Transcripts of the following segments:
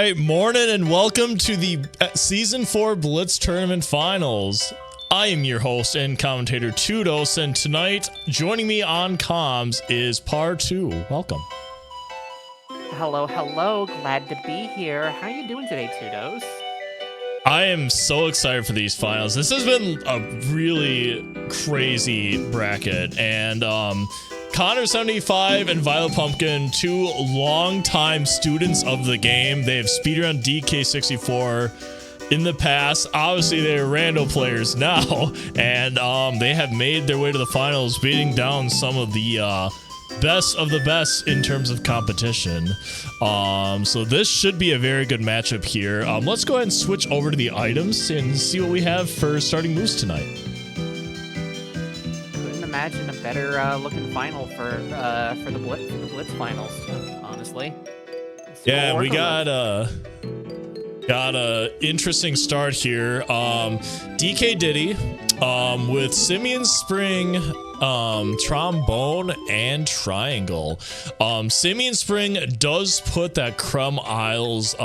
right, morning and welcome to the Season 4 Blitz Tournament Finals. I am your host and commentator, Tudos, and tonight, joining me on comms is Par 2. Welcome. Hello, hello. Glad to be here. How are you doing today, Tudos? I am so excited for these finals. This has been a really crazy bracket, and Connor75 and VioletPumpkin, two longtime students of the game. They have speedrun DK64 in the past. Obviously, they're rando players now, and they have made their way to the finals, beating down some of the best of the best in terms of competition. So this should be a very good matchup here. Let's go ahead and switch over to the items and see what we have for starting moves tonight. Couldn't imagine a better looking final for the Blitz finals, honestly. Yeah, we got a interesting start here. DK Diddy with Simian Spring, trombone and triangle. Simian Spring does put that Crumb Isles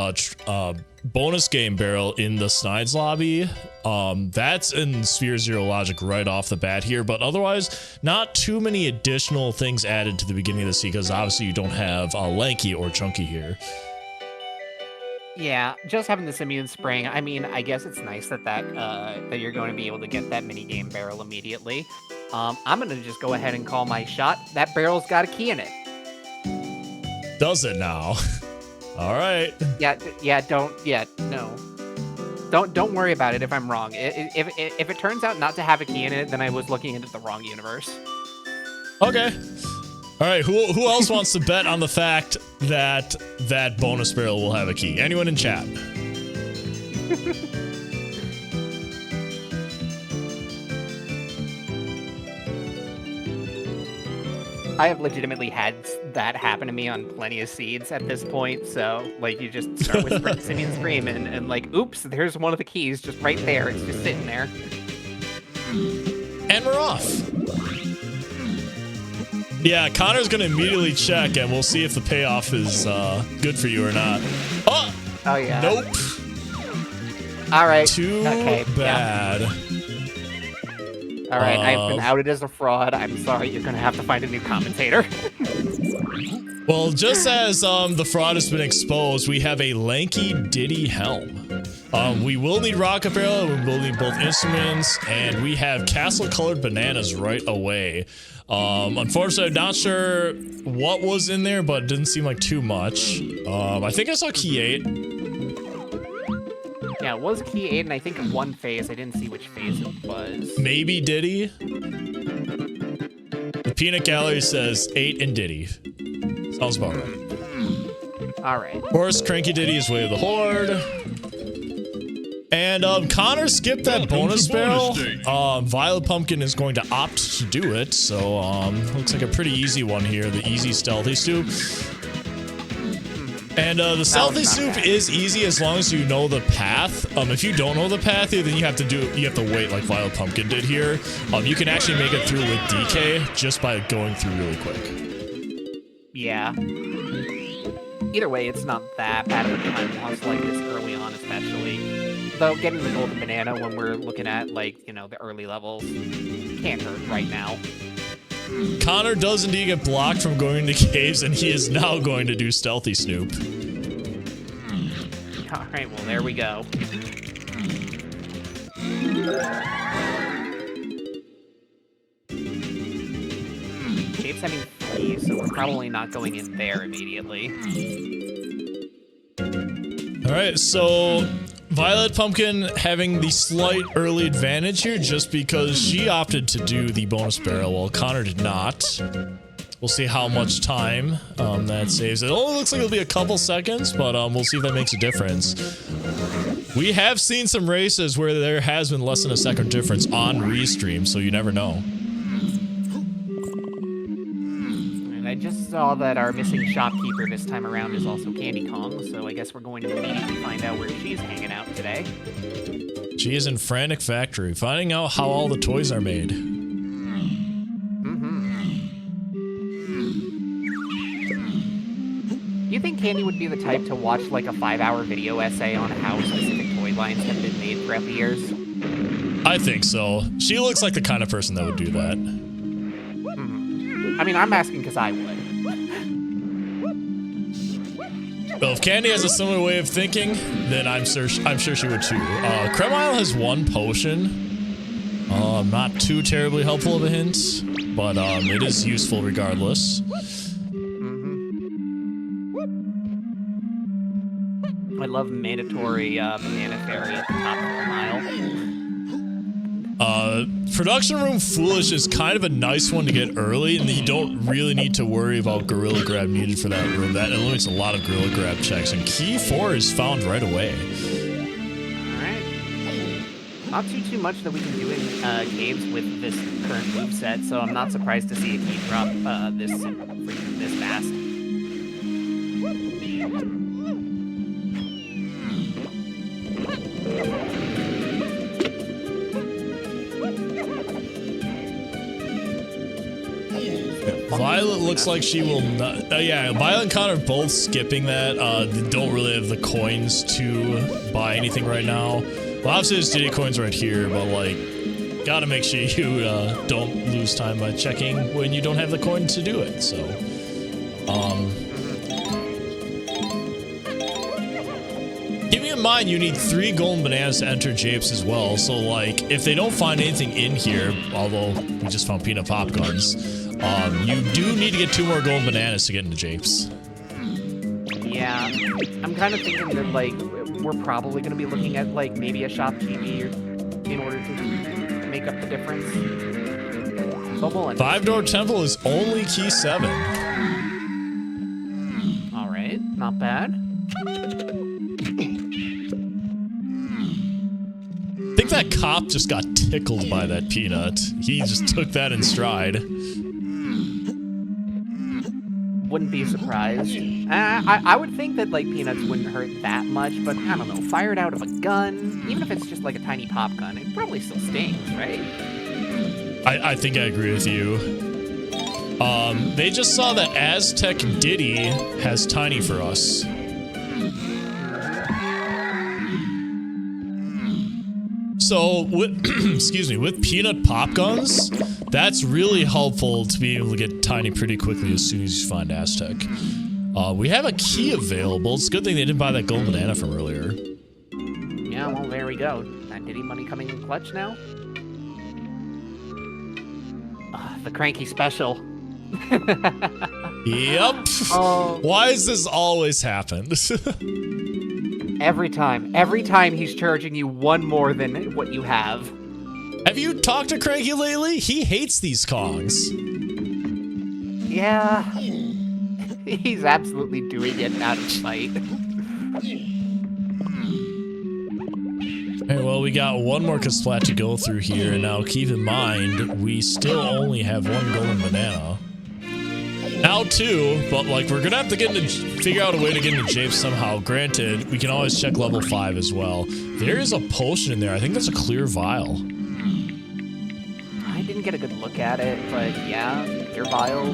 bonus game barrel in the Snides lobby. That's in Sphere Zero logic right off the bat here, but otherwise not too many additional things added to the beginning of the sea, because obviously you don't have Lanky or Chunky here. Yeah, just having the Simian Spring. I mean, I guess it's nice that you're going to be able to get that mini game barrel immediately. I'm gonna just go ahead and call my shot. That barrel's got a key in it. Does it now? All right. Don't worry about it if I'm wrong. If it turns out not to have a key in it, then I was looking into the wrong universe. Okay. All right. Who else wants to bet on the fact that that bonus barrel will have a key? Anyone in chat? I have legitimately had that happen to me on plenty of seeds at this point, so, like, you just start with Simian Scream and, like, oops, there's one of the keys just right there. It's just sitting there. And we're off. Yeah, Connor's going to immediately check, and we'll see if the payoff is good for you or not. Oh! Oh, yeah. Nope. All right. Too bad. Yeah. All right, I've been outed as a fraud. I'm sorry, you're gonna have to find a new commentator. Well, just as the fraud has been exposed, we have a Lanky Diddy Helm. We will need Rocket Barrel, we will need both instruments, and we have castle-colored bananas right away. Unfortunately, I'm not sure what was in there, but it didn't seem like too much. I think I saw Key 8. Yeah, it was Key 8, and I think in one phase. I didn't see which phase it was. Maybe Diddy? The Peanut Gallery says 8 and Diddy. Sounds about right. Alright. Of course, Cranky Diddy is Way of the Horde. And Connor skipped that bonus barrel. VioletPumpkin is going to opt to do it, so looks like a pretty easy one here. The easy stealthy soup. And the stealthy soup is easy as long as you know the path. If you don't know the path, then you have to wait like VioletPumpkin did here. You can actually make it through with DK just by going through really quick. Yeah. Either way, it's not that bad of a time loss like this early on, especially. Though getting the golden banana when we're looking at, like, you know, the early levels can't hurt right now. Connor does indeed get blocked from going into caves, and he is now going to do Stealthy Snoop. Alright, well, there we go. Japes having fleas, so we're probably not going in there immediately. Alright, so VioletPumpkin having the slight early advantage here just because she opted to do the bonus barrel while Connor did not. We'll see how much time that saves. It only looks like it'll be a couple seconds, but we'll see if that makes a difference. We have seen some races where there has been less than a second difference on restream, so you never know. I just saw that our missing shopkeeper this time around is also Candy Kong, so I guess we're going to immediately find out where she's hanging out today. She is in Frantic Factory, finding out how all the toys are made. You think Candy would be the type to watch like a 5-hour video essay on how specific toy lines have been made throughout the years? I think so. She looks like the kind of person that would do that. I mean, I'm asking because I would. Well, if Candy has a similar way of thinking, then I'm sure she would too. Cremile has 1 potion. Not too terribly helpful of a hint, but it is useful regardless. I love mandatory banana fairy at the top of the mile. Production Room Foolish is kind of a nice one to get early, and you don't really need to worry about Gorilla Grab needed for that room. That eliminates a lot of Gorilla Grab checks, and Key 4 is found right away. Alright. Not too much that we can do in caves with this current moveset, so I'm not surprised to see a key drop this fast. Violet looks like she will not. Yeah, Violet and Connor both skipping that. They don't really have the coins to buy anything right now. Well, obviously there's Diddy coins right here, but like, gotta make sure you don't lose time by checking when you don't have the coin to do it. So, keeping in mind you need 3 golden bananas to enter Japes as well. So like, if they don't find anything in here, although we just found peanut pop guns. You do need to get 2 more golden bananas to get into Japes. Yeah, I'm kind of thinking that, like, we're probably going to be looking at, like, maybe a shop GB in order to make up the difference. Five-door temple is only key 7. Alright, not bad. I think that cop just got tickled by that peanut. He just took that in stride. Wouldn't be surprised. I would think that, like, peanuts wouldn't hurt that much, but I don't know. Fired out of a gun, even if it's just like a tiny pop gun, it probably still stings, right? I think I agree with you. They just saw that Aztec and Diddy has tiny for us. So, with, excuse me, with peanut pop guns, that's really helpful to be able to get tiny pretty quickly as soon as you find Aztec. We have a key available. It's a good thing they didn't buy that golden banana from earlier. Yeah, well, there we go. That Diddy money coming in clutch now. The Cranky special. Yep. Why does this always happen? Every time he's charging you 1 more than what you have. Have you talked to Cranky lately? He hates these Kongs. Yeah. He's absolutely doing it out of spite. Hey, well, we got 1 more Kasplat to go through here, and now keep in mind, we still only have 1 golden banana. Now 2, but like, we're gonna have to figure out a way to get into Japes somehow. Granted, we can always check level 5 as well. There is a potion in there. I think that's a clear vial. I didn't get a good look at it, but yeah, clear vial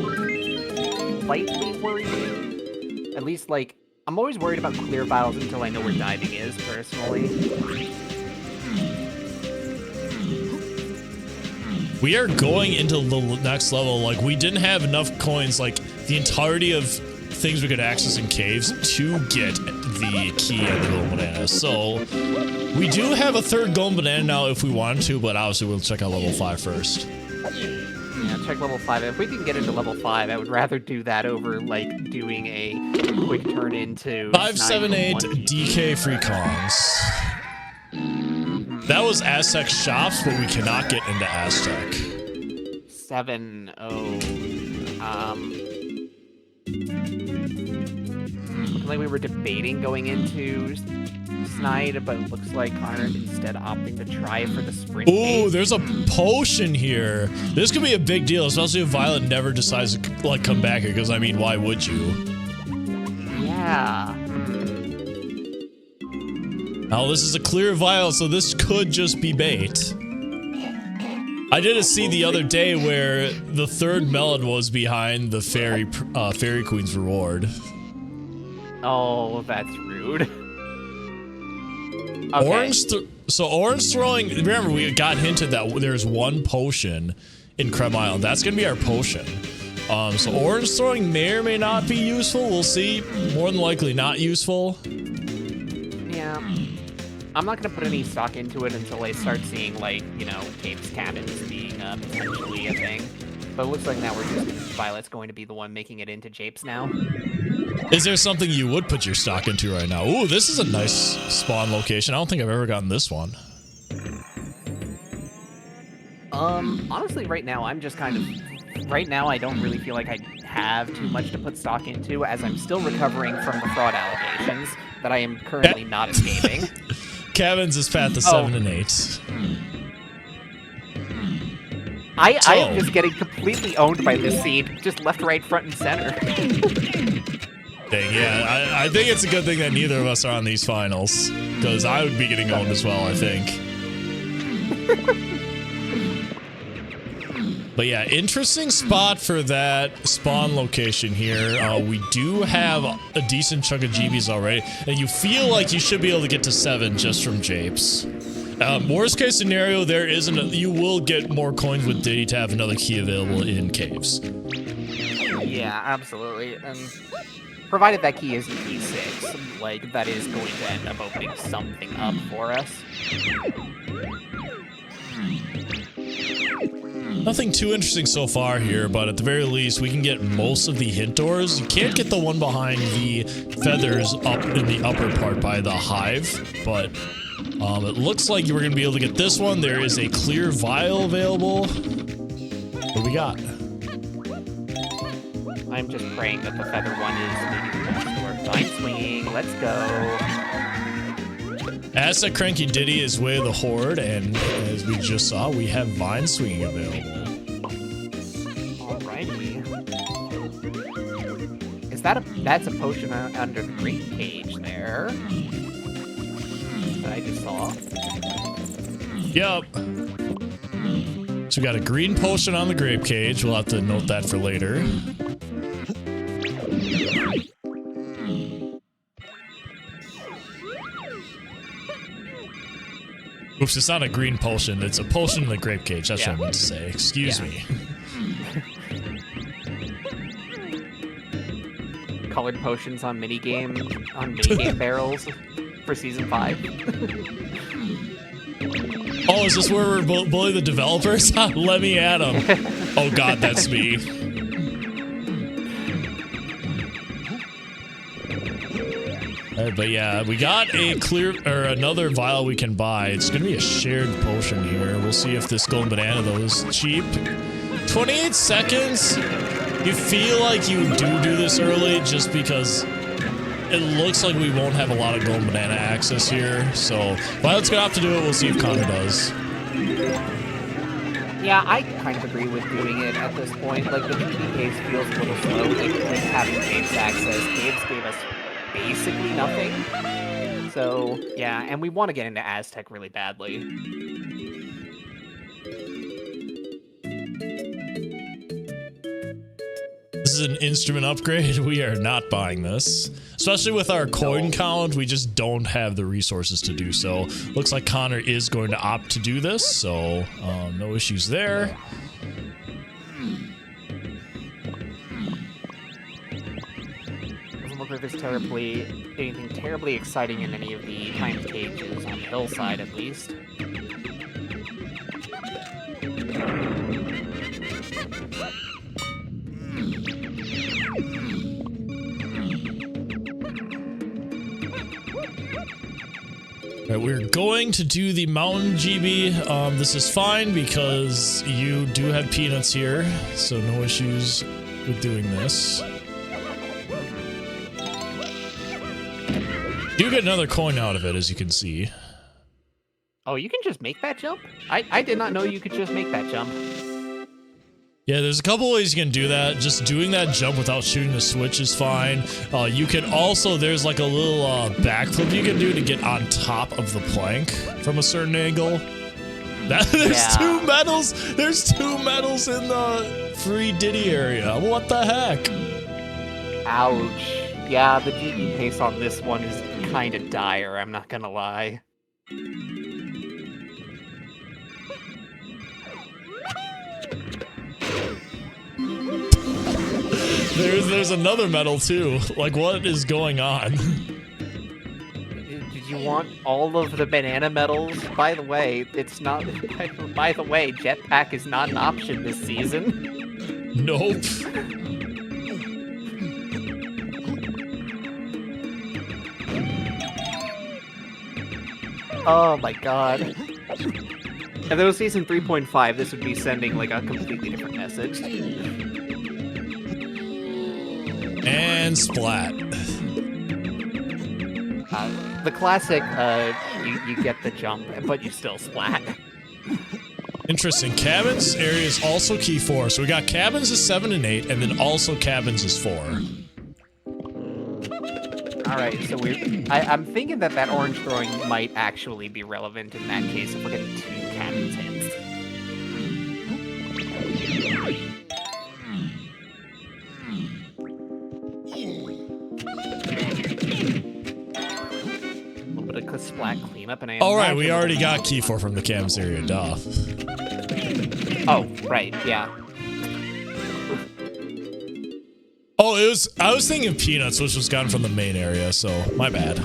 slightly worrying. At least, like, I'm always worried about clear vials until I know where diving is, personally. We are going into the next level. Like, we didn't have enough coins, like, the entirety of things we could access in caves to get the key and the golden banana. So, we do have a 3rd golden banana now if we wanted to, but obviously we'll check out level 5 first. Yeah, check level 5. If we can get into level 5, I would rather do that over, like, doing a quick turn into 578 DK free Kongs. That was Aztec shops, but we cannot get into Aztec. 7-0. Looking like we were debating going into Snide, but it looks like Connor instead opting to try for the sprint. Ooh, there's a potion here. This could be a big deal, especially if Violet never decides to, like, come back here, because, I mean, why would you? Yeah. Now, this is a clear vial, so this could just be bait. I did a scene the other day where the 3rd melon was behind the Fairy Queen's reward. Oh, that's rude. Okay. Orange throwing. Remember, we got hinted that there's one potion in Creme Island. That's gonna be our potion. So orange throwing may or may not be useful. We'll see. More than likely, not useful. Yeah. I'm not gonna put any stock into it until I start seeing, like, you know, Japes cabins being potentially a thing. But it looks like now Violet's going to be the one making it into Japes now. Is there something you would put your stock into right now? Ooh, this is a nice spawn location. I don't think I've ever gotten this one. Honestly, right now, I'm just kind of... Right now, I don't really feel like I have too much to put stock into, as I'm still recovering from the fraud allegations that I am currently not escaping. Cabins is path to 7 and 8. I am just getting completely owned by this seed, just left, right, front, and center. Dang, yeah, I think it's a good thing that neither of us are on these finals, because I would be getting owned as well, I think. But yeah, interesting spot for that spawn location here. We do have a decent chunk of GBs already, and you feel like you should be able to get to 7 just from Japes. Worst case scenario, you will get more coins with Diddy to have another key available in caves. Yeah, absolutely. And provided that key isn't key 6, like, that is going to end up opening something up for us. Nothing too interesting so far here, but at the very least, we can get most of the hint doors. You can't get the one behind the feathers up in the upper part by the hive, but it looks like we're going to be able to get this one. There is a clear vial available. What do we got? I'm just praying that the feather one is maybe the best door. Vine swinging, let's go. Aztec and Cranky Diddy is way of the horde, and as we just saw, we have vine swinging available. Alrighty. That's a potion under the green cage there. That I just saw. Yep. So we got a green potion on the grape cage. We'll have to note that for later. Oops, it's not a green potion. It's a potion in the grape cage. That's what I meant to say. Excuse me. Colored potions on minigame barrels for season 5. Oh, is this where we're bullying the developers? Let me at them. Oh god, that's me. But yeah, we got another vial we can buy. It's gonna be a shared potion here. We'll see if this golden banana though is cheap. 28 seconds. You feel like you do this early just because it looks like we won't have a lot of golden banana access here. So Violet's gonna have to do it. We'll see if Connor does. Yeah, I kind of agree with doing it at this point. Like, the PvP pace feels a little slow. Like, with having Japes access, Japes gave us basically nothing. So, yeah, and we want to get into Aztec really badly. This is an instrument upgrade. We are not buying this. Especially with our coin count, we just don't have the resources to do so. Looks like Connor is going to opt to do this, so no issues there. Doesn't look like there's anything terribly exciting in any of the timed cages, on the hillside at least. Right, we're going to do the mountain GB. This is fine because you do have peanuts here, so no issues with doing this. You get another coin out of it, as you can see. Oh, you can just make that jump? I did not know you could just make that jump. Yeah, there's a couple ways you can do that. Just doing that jump without shooting the switch is fine. You can also, there's like a little backflip you can do to get on top of the plank from a certain angle. There's two medals! There's 2 medals in the free Diddy area. What the heck? Ouch. Yeah, the GE pace on this one is kind of dire, I'm not gonna lie. There's another medal too. Like, what is going on? Did you want all of the banana medals? By the way, it's not. By the way, jetpack is not an option this season. Nope. Oh my god. If it was season 3.5, this would be sending like a completely different message. And splat. The classic, you get the jump, but you still splat. Interesting. Cabins area is also key 4. So we got cabins is 7 and 8, and then also cabins is 4. Alright, so I'm thinking that orange throwing might actually be relevant in that case if we're getting 2 cabins hints. Splat cleanup, and I alright, we already got key 4 from the cabins area, duh. Oh, right, yeah. Oh, I was thinking peanuts, which was gotten from the main area, so my bad.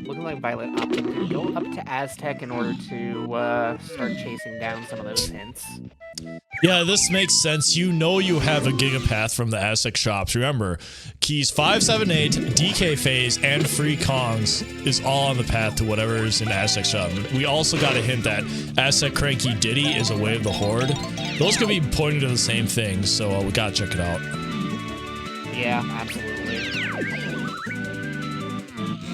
Looking like VioletPumpkin can go up to Aztec in order to start chasing down some of those hints. Yeah, this makes sense. You know you have a gigapath from the Aztec shops. Remember, keys 5, 7, 8, DK phase, and free Kongs is all on the path to whatever is in Aztec shop. We also got a hint that Aztec Cranky Diddy is a way of the Horde. Those could be pointing to the same thing, so we gotta check it out. Yeah, absolutely.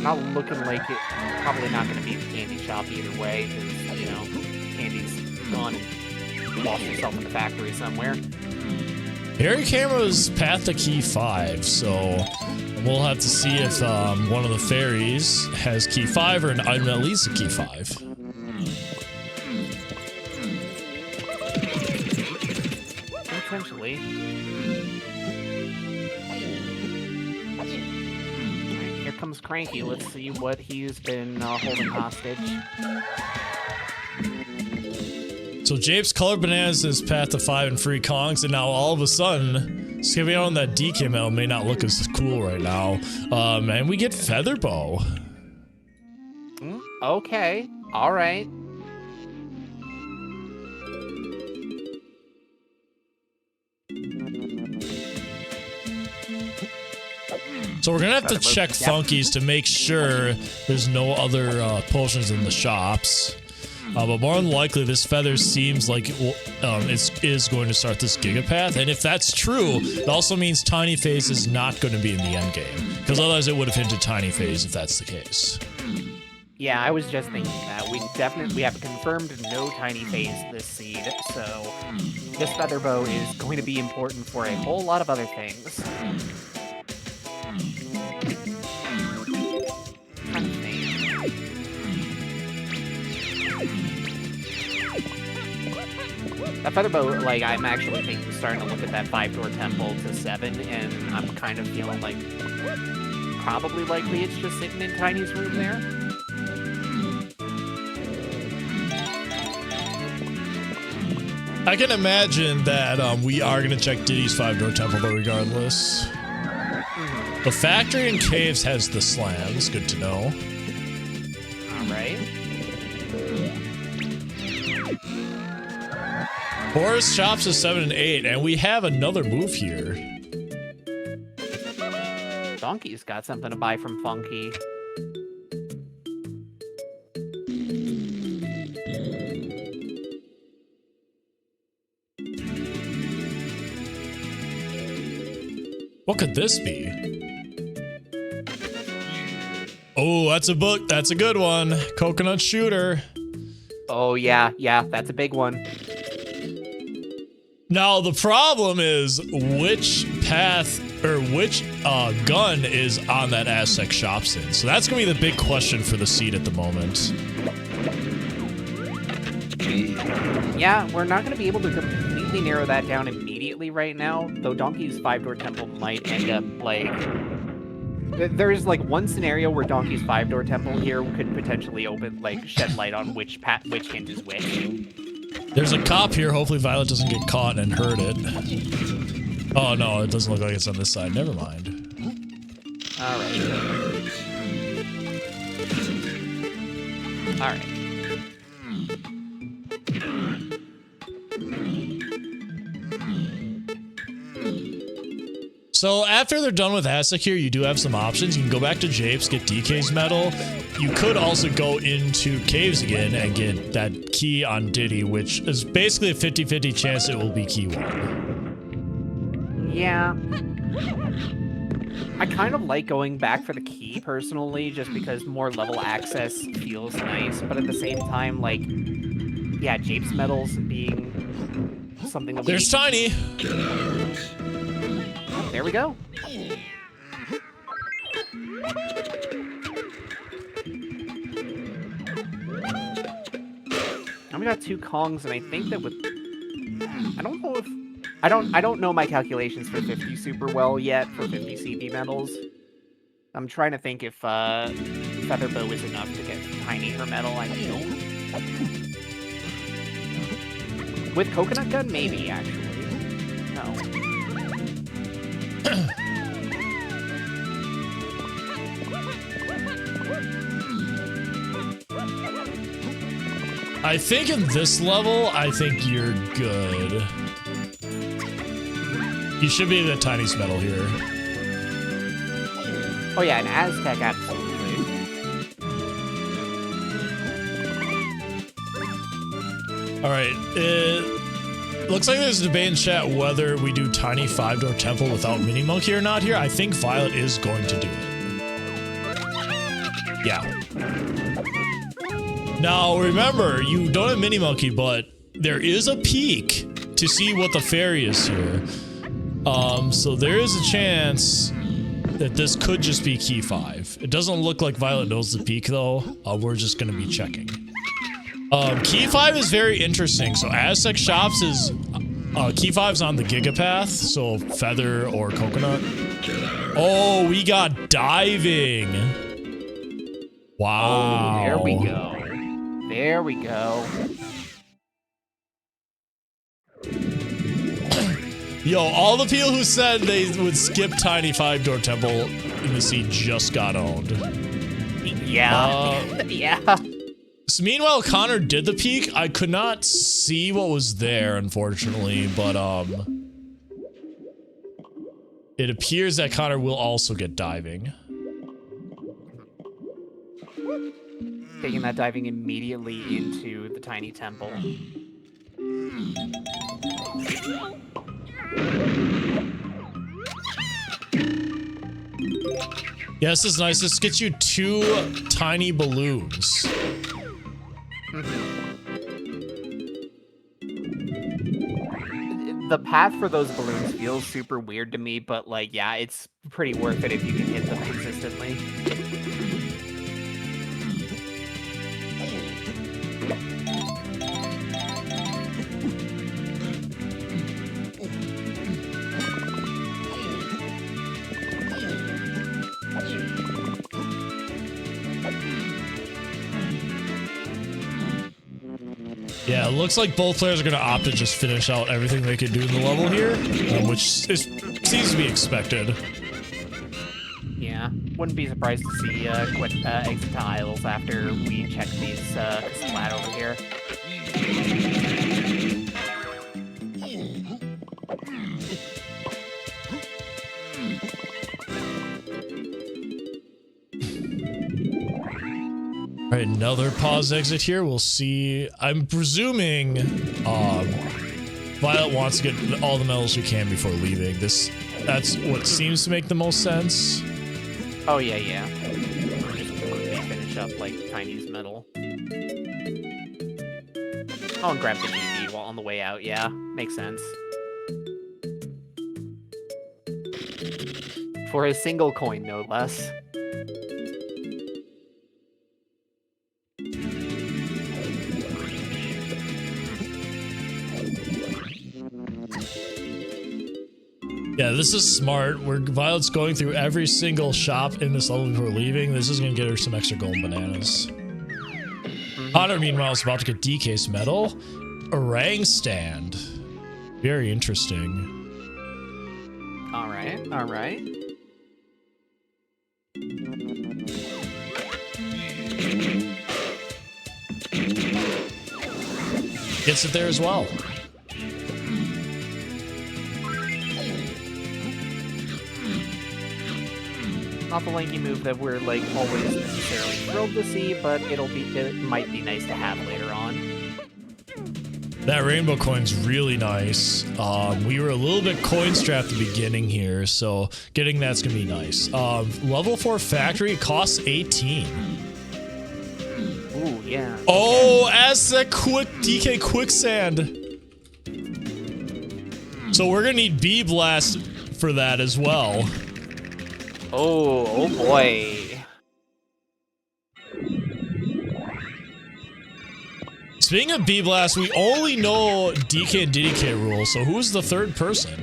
Not looking like it. Probably not going to be the candy shop either way, because, you know, candy's gone and lost herself in the factory somewhere. Harry Camera's path to key 5, so we'll have to see if one of the fairies has key 5 or an item that leads to key 5. Potentially. Here comes Cranky. Let's see what he's been holding hostage. So Japes colored bananas his path to 5 and free Kongs, and now all of a sudden, skipping out on that DK medal may not look as cool right now. And we get Feather Bow. Okay. All right. So we're gonna have to check Funkies to make sure there's no other potions in the shops. But more than likely, this feather seems like it is going to start this gigapath, and if that's true, it also means Tiny Phase is not going to be in the end game, because otherwise it would have hinted Tiny Phase if that's the case. Yeah, I was just thinking that. We have confirmed no Tiny Phase this seed, so this feather bow is going to be important for a whole lot of other things. That feather bow, like, I'm actually thinking, starting to look at that 5-door temple to 7, and I'm kind of feeling like probably likely it's just sitting in Tiny's room there. I can imagine that we are going to check Diddy's 5-door temple, though, regardless. The factory and caves has the slams. Good to know. Alright. Forest shops is 7 and 8, and we have another move here. Donkey's got something to buy from Funky. What could this be? Oh, that's a book. That's a good one. Coconut Shooter. Oh, yeah, that's a big one. Now, the problem is, which path or which gun is on that Aztec shop sin. So that's gonna be the big question for the seed at the moment. Yeah, we're not going to be able to completely narrow that down immediately right now, though Donkey's 5-door temple might end up, like... There's, like, one scenario where Donkey's 5-door temple here could potentially open, like, shed light on which hint is which. There's a cop here. Hopefully Violet doesn't get caught and hurt it. Oh, no, it doesn't look like it's on this side. Never mind. Alright. So after they're done with Aztec here, you do have some options. You can go back to Japes, get DK's medal. You could also go into caves again and get that key on Diddy, which is basically a 50-50 chance it will be key 1. Yeah. I kind of like going back for the key, personally, just because more level access feels nice, but at the same time, like, yeah, Japes medals being something that There's Tiny! There we go. Now we got 2 Kongs, and I think that with... I don't know if... I don't know my calculations for 50 super well yet, for 50 CB medals. I'm trying to think if Featherbow is enough to get Tiny her medal. I don't know. With Coconut Gun, maybe, actually. No. I think in this level, I think you're good. You should be the Tiny's medal here. Oh yeah, an Aztec, absolutely. Alright, it looks like there's a debate in chat whether we do Tiny 5-door temple without Mini Monkey or not here. I think Violet is going to do it. Yeah. Now, remember, you don't have Mini Monkey, but there is a peak to see what the fairy is here. So there is a chance that this could just be key 5. It doesn't look like Violet knows the peak, though. We're just going to be checking. Key 5 is very interesting. So Aztec Shops is... key 5's on the Gigapath, so Feather or Coconut. Oh, we got Diving. Wow. Oh, there we go. There we go. Yo, all the people who said they would skip Tiny 5-door temple in the sea just got owned. Yeah. Yeah. So meanwhile, Connor did the peak. I could not see what was there, unfortunately, but it appears that Connor will also get Diving. Taking that diving immediately into the Tiny Temple. Yeah, this is nice. This gets you 2 tiny balloons. The path for those balloons feels super weird to me, but like, yeah, it's pretty worth it if you can hit them consistently. Yeah, it looks like both players are going to opt to just finish out everything they can do in the level here, which seems to be expected. Yeah, wouldn't be surprised to see quit exit to Isles after we check these splat over here. All right, another pause exit here. We'll see. I'm presuming Violet wants to get all the medals she can before leaving. That's what seems to make the most sense. Oh yeah, yeah. We're just quickly finish up like Tiny's medal. Oh, and grab the GD while on the way out. Yeah, makes sense. For a single coin, no less. Yeah, this is smart. Violet's going through every single shop in this level before leaving. This is going to get her some extra golden bananas. Connor, meanwhile, is about to get DK's medal. Orang stand. Very interesting. All right, all right. Gets it there as well. Not the Lanky move that we're like always necessarily thrilled to see, but it might be nice to have later on. That rainbow coin's really nice. We were a little bit coin strapped at the beginning here, so getting that's gonna be nice. Level 4 factory costs 18. Ooh, yeah. Oh, Aztec quick DK quicksand. So we're gonna need B blast for that as well. Oh boy. Speaking of B blast, we only know DK and Diddy K rules, so who's the third person?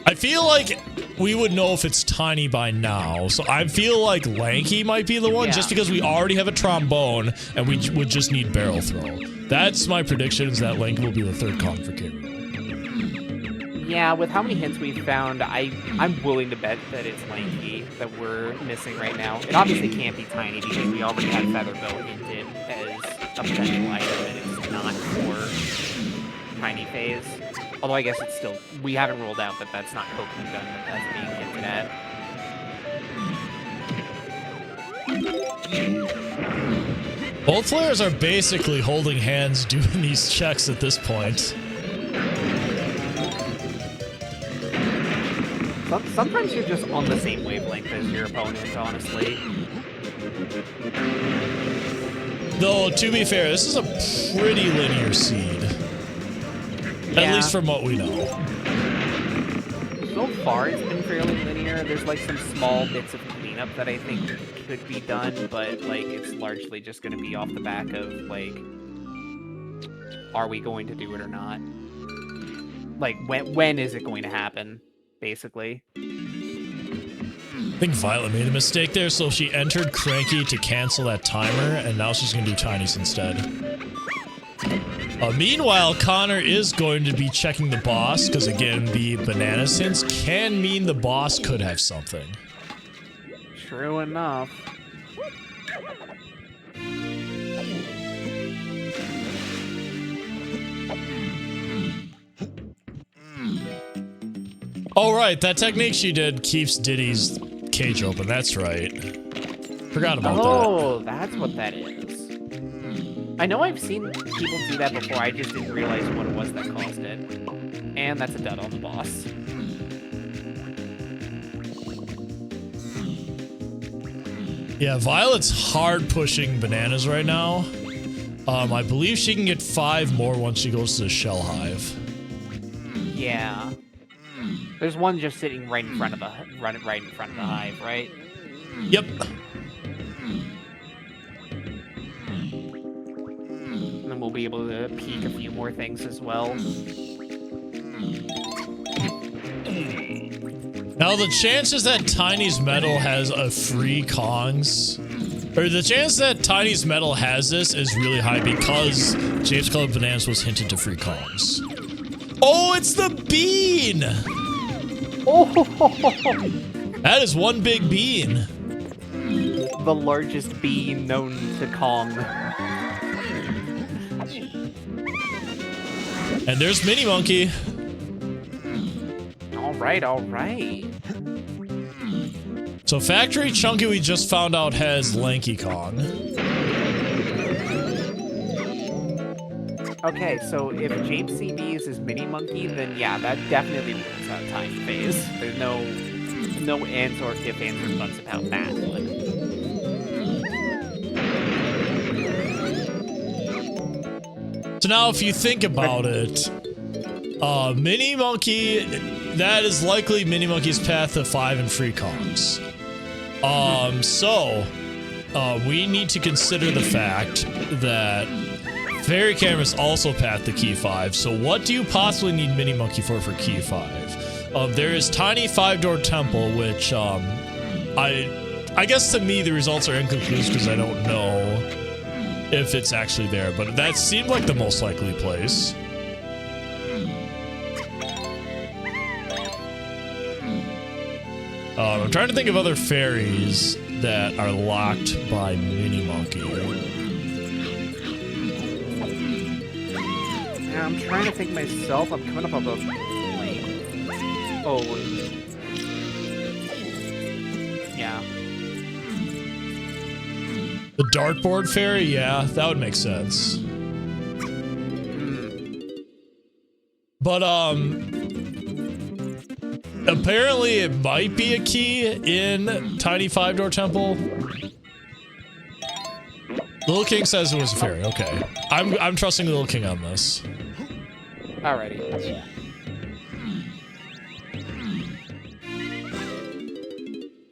I feel like we would know if it's Tiny by now, so I feel like Lanky might be the one, just because we already have a trombone and we would just need barrel throw. That's my prediction, is that Lanky will be the third Kong for K rule. Yeah, with how many hints we've found, I'm willing to bet that it's Lanky that we're missing right now. It obviously can't be Tiny because we already had Featherbill hinted as a potential item, and it's not for Tiny phase. Although I guess it's still, we haven't ruled out that that's not Coconut Gun that's being hinted at. Both players are basically holding hands doing these checks at this point. Sometimes you're just on the same wavelength as your opponent, honestly. Though, to be fair, this is a pretty linear seed. At least from what we know. So far, it's been fairly linear. There's like some small bits of cleanup that I think could be done, but like it's largely just going to be off the back of like, are we going to do it or not? Like, when is it going to happen? Basically. I think Violet made a mistake there, so she entered Cranky to cancel that timer, and now she's going to do Tinies instead. Meanwhile, Connor is going to be checking the boss, because again, the banana hints can mean the boss could have something. True enough. Oh, right, that technique she did keeps Diddy's cage open. That's right. Forgot about that. Oh, that's what that is. I know I've seen people do that before. I just didn't realize what it was that caused it. And that's a dud on the boss. Yeah, Violet's hard pushing bananas right now. I believe she can get 5 more once she goes to the Shell Hive. Yeah. There's one just sitting right in front of the hive, right? Yep. And then we'll be able to peek a few more things as well. Now the chances that Tiny's Metal has a free Kongs, or the chance that Tiny's Metal has this is really high because Japes Club Bananas was hinted to free Kongs. Oh, it's the bean! Oh! That is one big bean. The largest bean known to Kong. And there's Mini Monkey. Alright, alright. So Factory Chunky we just found out has Lanky Kong. Okay, so if Japes CBs is Mini Monkey, then yeah, that definitely rules out time phase. There's no ands or if, ands, or buts about that one. So now if you think about it, Mini Monkey, that is likely Mini Monkey's path to 5 and free Kongs. We need to consider the fact that Fairy Cameras also path to key 5. So what do you possibly need Mini Monkey for key 5? There is Tiny 5-door Temple, which I guess to me the results are inconclusive because I don't know if it's actually there, but that seemed like the most likely place. I'm trying to think of other fairies that are locked by Mini Monkey. Yeah, I'm trying to think myself. I'm coming up on those. Oh. Yeah. The dartboard fairy? Yeah, that would make sense. But, apparently it might be a key in Tiny 5-door Temple. Little King says it was a fairy. Okay. I'm trusting Little King on this. Alrighty.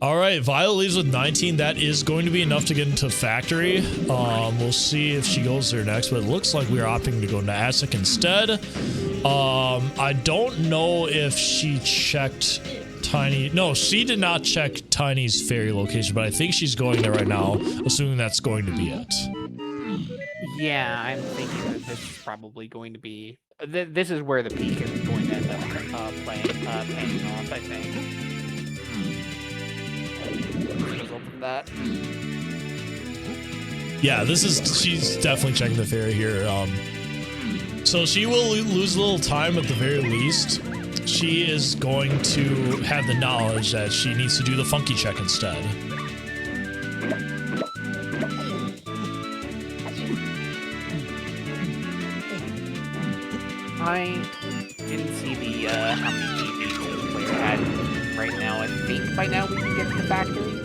Alright, Violet leaves with 19. That is going to be enough to get into Factory. We'll see if she goes there next, but it looks like we are opting to go to Aztec instead. I don't know if she checked Tiny... No, she did not check Tiny's fairy location, but I think she's going there right now, assuming that's going to be it. Yeah, I'm thinking that this is probably going to be... This is where the peak is going to end up paying off, I think. Result of that. Yeah, she's definitely checking the fairy here. So she will lose a little time at the very least. She is going to have the knowledge that she needs to do the funky check instead. I didn't see the how many GPs the player had right now. I think by now we can get to the factory.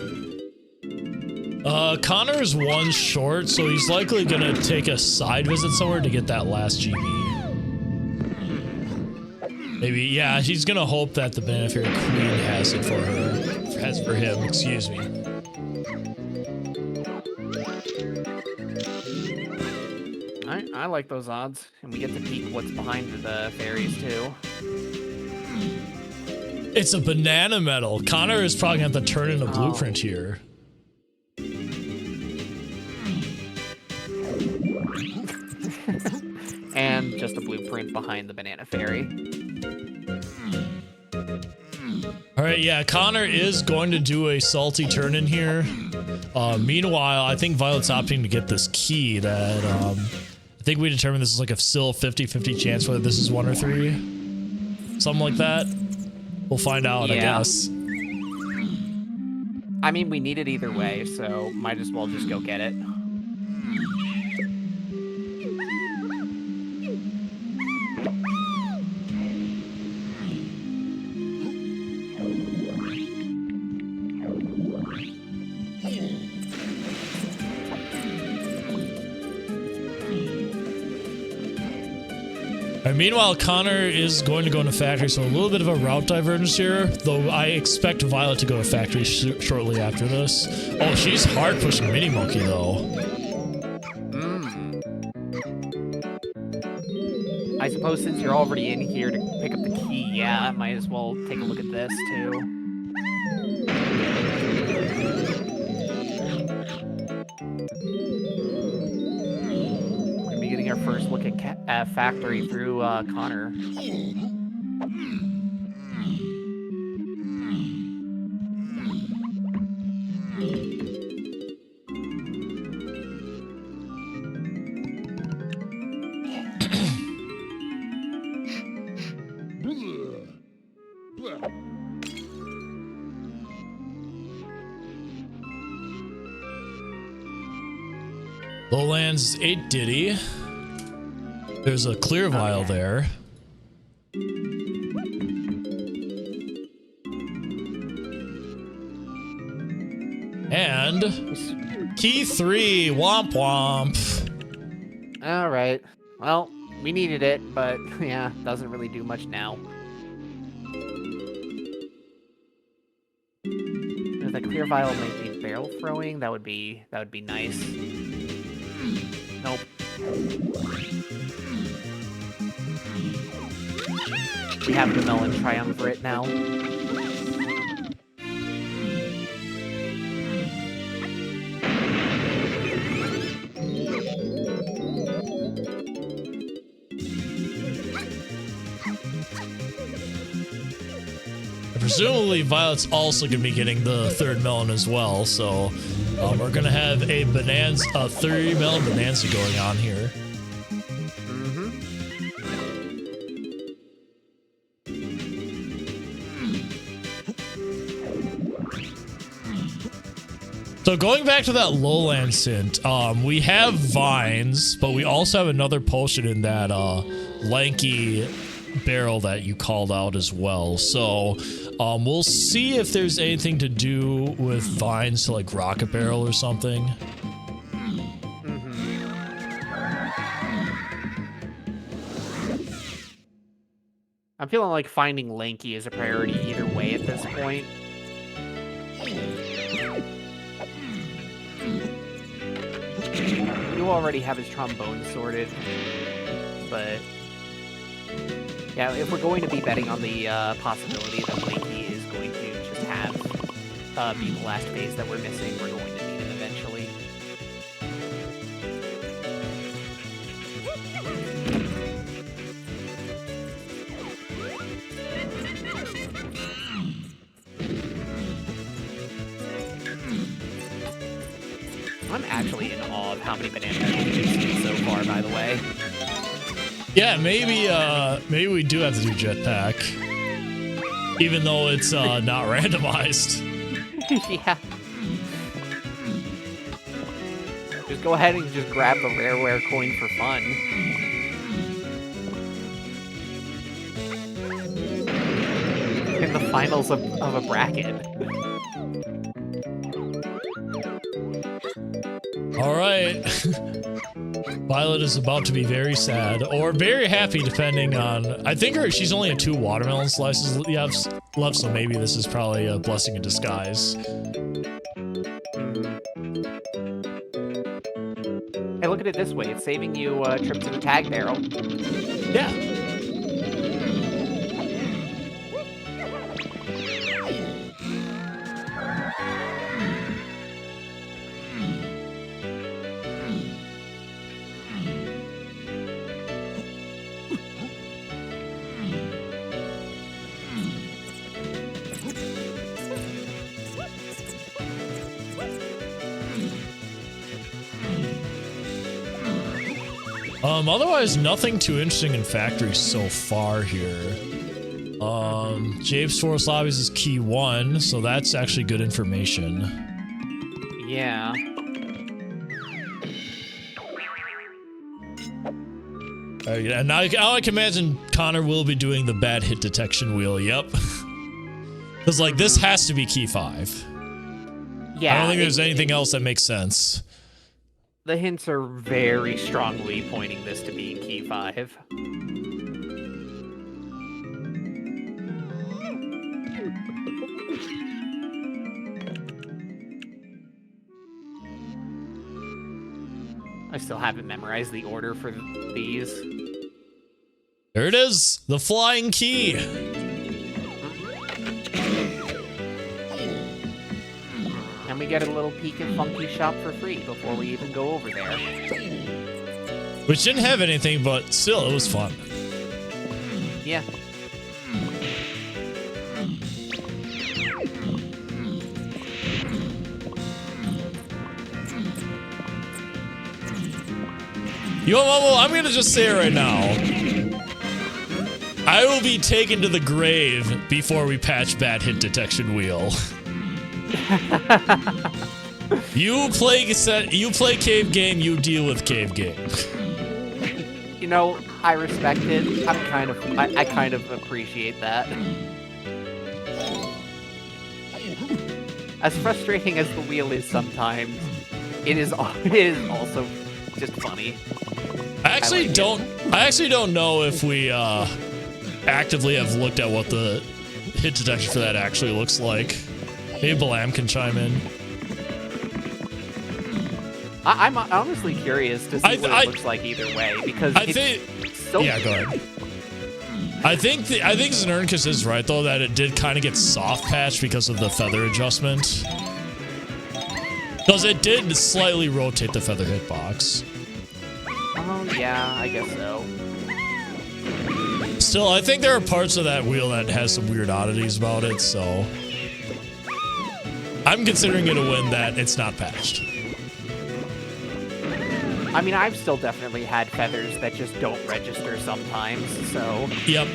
Connor is 1 short, so he's likely gonna take a side visit somewhere to get that last GB. Maybe, yeah, he's gonna hope that the Banana Fairy Queen has it for her. Has for him, excuse me. I like those odds, and we get to peek what's behind the fairies too. It's a banana medal. Connor is probably gonna have to turn in a blueprint here. And just a blueprint behind the banana fairy. Alright, yeah, Connor is going to do a salty turn in here. Meanwhile, I think Violet's opting to get this key that, I think we determined this is like a still 50-50 chance whether this is 1 or 3. Something like that. We'll find out, I guess. I mean, we need it either way, so might as well just go get it. Meanwhile, Connor is going to go into Factory, so a little bit of a route divergence here, though I expect Violet to go to Factory shortly after this. Oh, she's hard pushing Mini Monkey, though. I suppose since you're already in here to pick up the key, yeah, I might as well take a look at this, too. Our first look at Factory through Connor. Lowlands 8 Diddy. There's a clear vial there. And key 3, womp womp. All right. Well, We needed it, but yeah, doesn't really do much now. If that clear vial make me barrel throwing, that would be nice. Nope. We have the Melon Triumvirate now. Presumably, Violet's also going to be getting the third melon as well, so we're going to have a bonanza, a 30 melon bonanza going on here. So going back to that lowland scent, we have vines, but we also have another potion in that Lanky barrel that you called out as well. So we'll see if there's anything to do with vines to like rocket barrel or something. I'm feeling like finding Lanky is a priority either way at this point. We do already have his trombone sorted, but yeah, if we're going to be betting on the possibility that Lanky is going to just have be the last phase that we're missing, we're going to need him eventually. I'm actually in awe of how many bananas we've seen so far, by the way. Yeah, maybe we do have to do jetpack, even though it's not randomized. Yeah. Just go ahead and just grab the rareware coin for fun. In the finals of a bracket. All right. Violet is about to be very sad or very happy, depending on. I think she's only at 2 watermelon slices left, so maybe this is probably a blessing in disguise. Hey, look at it this way: it's saving you a trip to the tag barrel. Yeah. Otherwise, nothing too interesting in factory so far here. Japes Forest Lobbies is key 1, so that's actually good information. Yeah. And now I can imagine Connor will be doing the bad hit detection wheel, yep. Because, like, this has to be key 5. Yeah. I don't think there's anything else that makes sense. The hints are very strongly pointing this to being key 5. I still haven't memorized the order for these. There it is, the flying key. And we get a little peek at Funky Shop for free before we even go over there. Which didn't have anything, but still, it was fun. Yeah. Yo, Momo, I'm gonna just say it right now. I will be taken to the grave before we patch bad hit detection wheel. You play cave game, you deal with cave game. You know, I respect it. I kind of appreciate that. As frustrating as the wheel is sometimes, it is also just funny. I actually don't I actually don't know if we actively have looked at what the hit detection for that actually looks like. Maybe Balam can chime in. I'm honestly curious to see what it looks like either way, because it's so... Yeah, go ahead. I think Xernurnicus is right, though, that it did kind of get soft patched because of the feather adjustment. Because it did slightly rotate the feather hitbox. Oh, yeah, I guess so. Still, I think there are parts of that wheel that has some weird oddities about it, so... I'm considering it a win that it's not patched. I mean, I've still definitely had feathers that just don't register sometimes, so... Yep.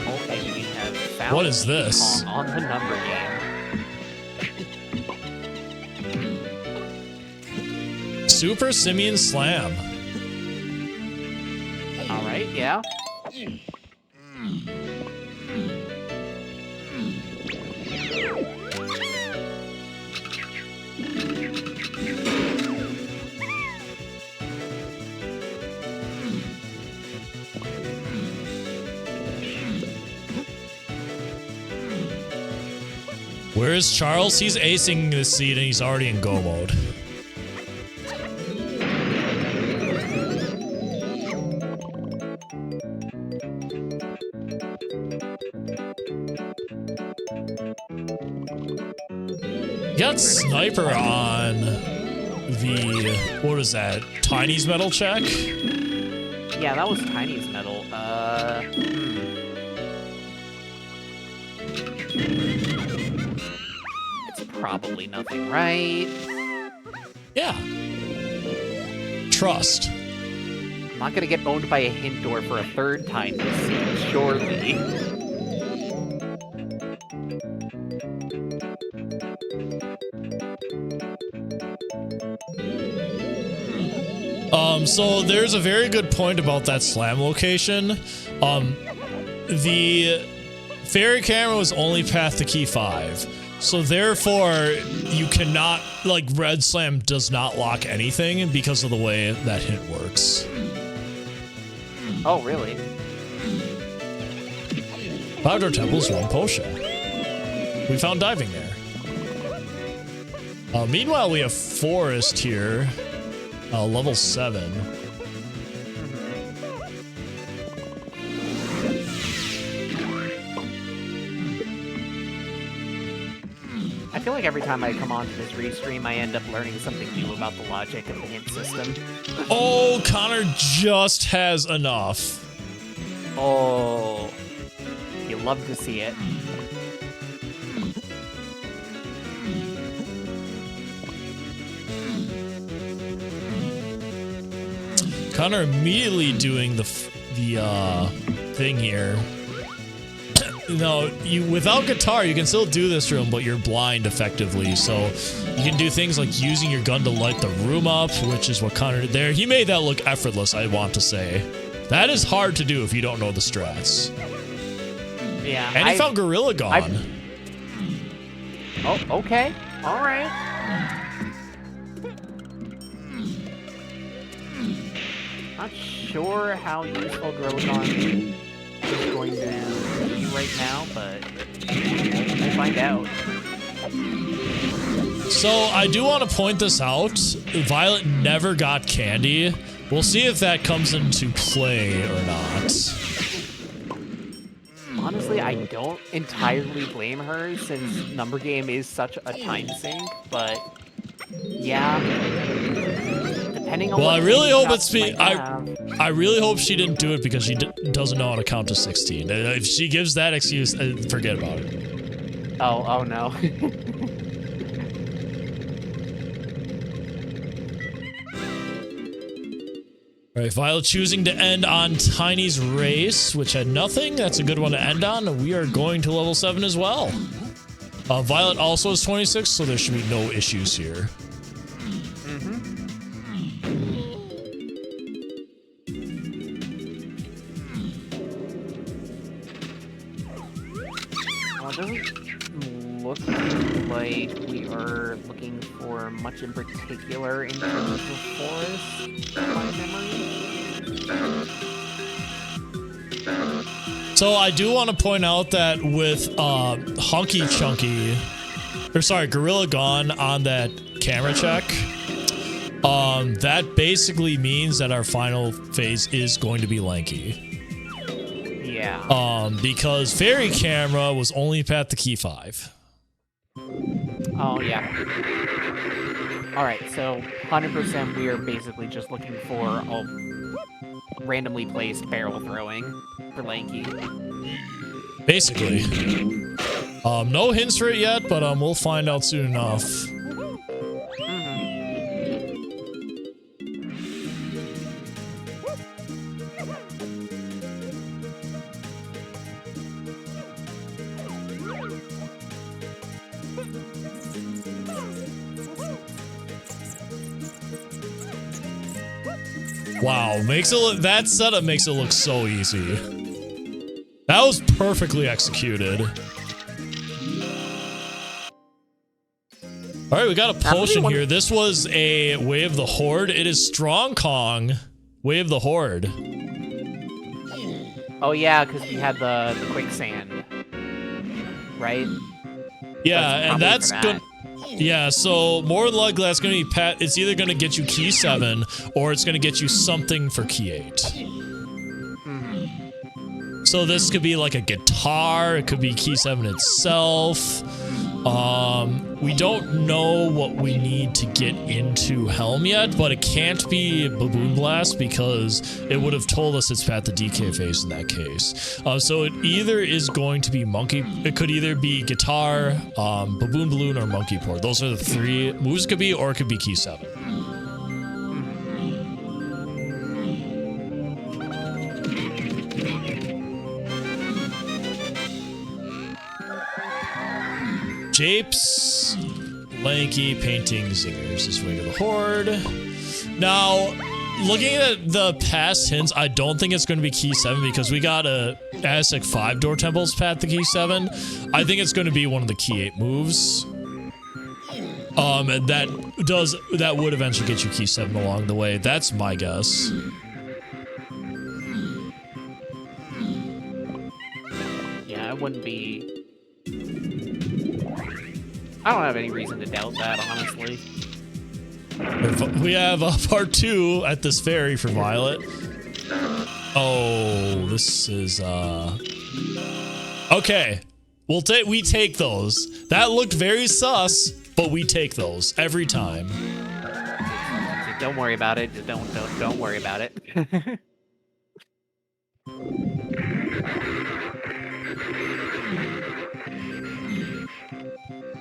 Okay, we have found... What is this? On the number game. Super Simian Slam. Alright, yeah. Where is Charles? He's acing this seed and he's already in go mode. Got Sniper on the, what was that, Tiny's metal check? Yeah, that was Tiny's metal. It's probably nothing, right? Yeah. Trust. I'm not gonna get owned by a hint door for a third time this season, surely. So there's a very good point about that slam location. The fairy camera was only path to key 5. So therefore, you cannot, like, red slam does not lock anything because of the way that hint works. Oh, really? 5-door temples, 1 potion. We found diving there. Meanwhile, we have forest here. Level 7. I feel like every time I come onto this restream, I end up learning something new about the logic of the hint system. Oh, Connor just has enough. Oh, you love to see it. Connor immediately doing the thing here. No, you without guitar, you can still do this room, but you're blind effectively. So you can do things like using your gun to light the room up, which is what Connor did there. He made that look effortless, I want to say. That is hard to do if you don't know the strats. Yeah. And he found Gorilla Gone. Oh, okay. All right. Not sure how useful Gorilla Gone is going to be right now, but we'll find out. So I do want to point this out. Violet never got candy. We'll see if that comes into play or not. Honestly, I don't entirely blame her since Number Game is such a time sink, but yeah. Depending on well, what I really hope it's I really hope she didn't do it because she doesn't know how to count to 16. If she gives that excuse, forget about it. Oh no. All right, Violet choosing to end on Tiny's race, which had nothing. That's a good one to end on. We are going to level 7 as well. Violet also is 26, so there should be no issues here. both like we are looking for much in particular in terms of the forest, by memory. So I do want to point out that with Hunky Chunky, or sorry, Gorilla Gone on that camera check, that basically means that our final phase is going to be Lanky. Yeah. Because Fairy Camera was only at the key 5. Oh, yeah. Alright, so 100% we are basically just looking for a randomly placed barrel throwing for Lanky. Basically. No hints for it yet, but we'll find out soon enough. Wow, that setup makes it look so easy. That was perfectly executed. All right, we got a potion here. This was a Way of the Horde. It is Strong Kong, Way of the Horde. Oh yeah, because we had the quicksand, right? Yeah, and that's good. Yeah, so more than likely that's going to be it's either going to get you key 7 or it's going to get you something for key 8. So this could be like a guitar, it could be key 7 itself. We don't know what we need to get into Helm yet, but it can't be Baboon Blast because it would have told us it's at the DK phase in that case. So it either is going to be Monkey, it could either be guitar, Baboon Balloon, or Monkey Port. Those are the 3 moves it could be, or it could be key 7. Japes, Lanky, Painting, Zingers is Way of the Horde. Now, looking at the past hints, I don't think it's going to be key 7 because we got a Aztec 5 Door Temples path to key 7. I think it's going to be one of the key 8 moves. And that would eventually get you key 7 along the way. That's my guess. Yeah, it wouldn't be... I don't have any reason to doubt that, honestly. We have part 2 at this ferry for Violet. Oh, this is okay. We take those. That looked very sus, but we take those every time. Don't worry about it. Just don't worry about it.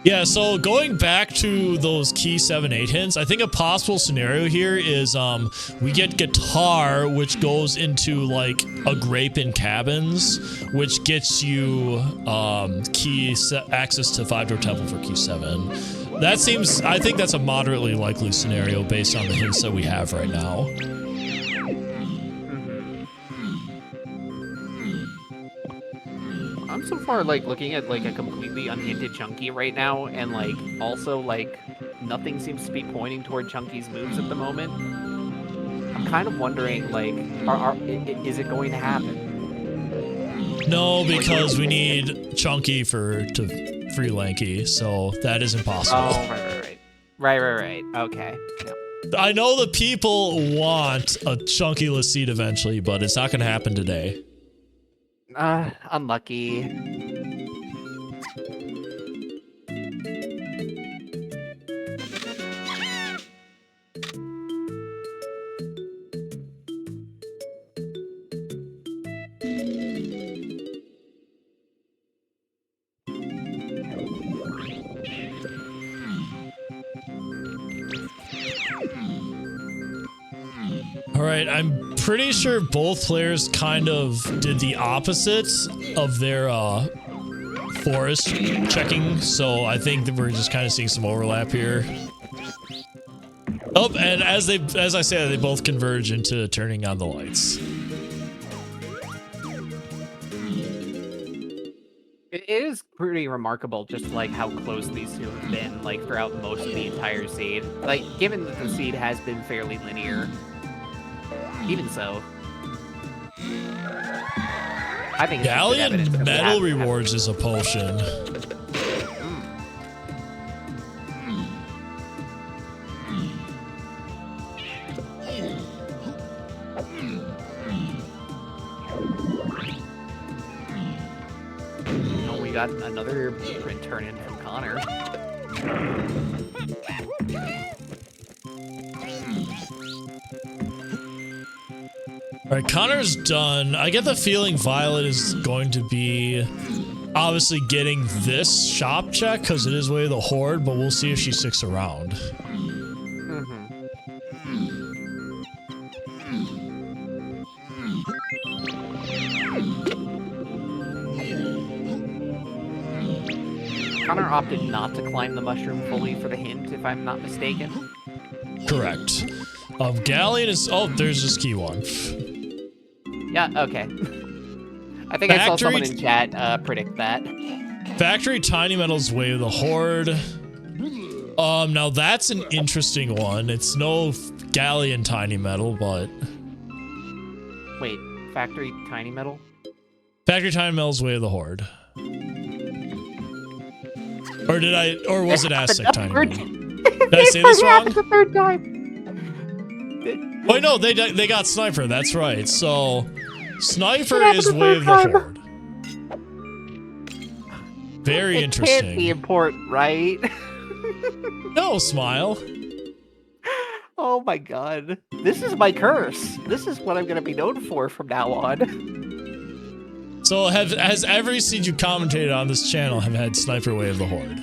Yeah, so going back to those key 7-8 hints, I think a possible scenario here is we get guitar, which goes into like a grape in cabins, which gets you access to 5 Door Temple for key 7. That seems, I think that's a moderately likely scenario based on the hints that we have right now. I'm so far like looking at like a completely unhinted Chunky right now, and like also like nothing seems to be pointing toward Chunky's moves at the moment. I'm kind of wondering like, is it going to happen? No, because we need Chunky to free Lanky, so that is impossible. Oh, right. Okay. Yep. I know the people want a Chunky-less seed eventually, but it's not going to happen today. Unlucky. All right, I'm pretty sure both players kind of did the opposite of their forest checking, so I think that we're just kind of seeing some overlap here. Oh, and as I say, they both converge into turning on the lights. It is pretty remarkable just like how close these two have been like throughout most of the entire seed. Like given that the seed has been fairly linear. Even so. I think it's just good evidence Galleon that we Metal have- Rewards is a potion. Oh, we got another blueprint turn in from Connor. All right, Connor's done. I get the feeling Violet is going to be obviously getting this shop check because it is Way of the Horde, but we'll see if she sticks around. Connor opted not to climb the mushroom fully for the hint, if I'm not mistaken. Correct. Galleon is... Oh, there's this key one. Yeah, okay. I think I saw someone in chat predict that. Factory Tiny Metal's Way of the Horde. Now that's an interesting one. It's no Galleon Tiny Metal, but... Wait, Factory Tiny Metal? Factory Tiny Metal's Way of the Horde. Or did I... Or was it Aztec Tiny Metal? Did I say this wrong? The third time. Oh, no, they got Sniper. That's right. So, Sniper is Way of the Horde. Very interesting. It can't be important, right? No, Smile. Oh my god. This is my curse. This is what I'm going to be known for from now on. So, has every seed you commentated on this channel have had Sniper Way of the Horde?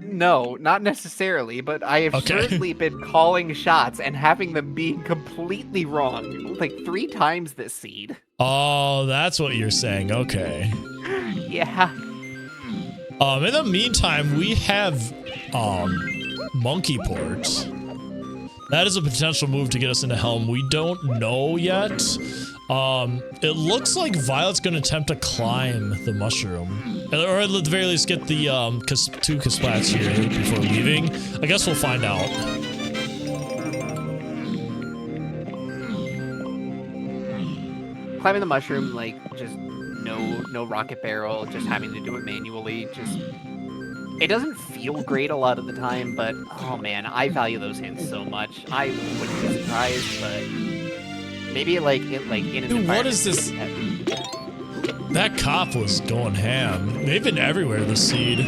No, not necessarily, but I have certainly been calling shots and having them be completely wrong, like 3 times this seed. Oh, that's what you're saying. Okay. Yeah. In the meantime, we have Monkey Port. That is a potential move to get us into Helm. We don't know yet. It looks like Violet's gonna attempt to climb the mushroom, or at the very least get the 2 Kasplats here before leaving. I guess we'll find out. Climbing the mushroom, like just no rocket barrel, just having to do it manually. Just it doesn't feel great a lot of the time, but oh man, I value those hints so much. I wouldn't be surprised, but. Maybe in Dude, what is this? That cop was going ham. They've been everywhere this seed.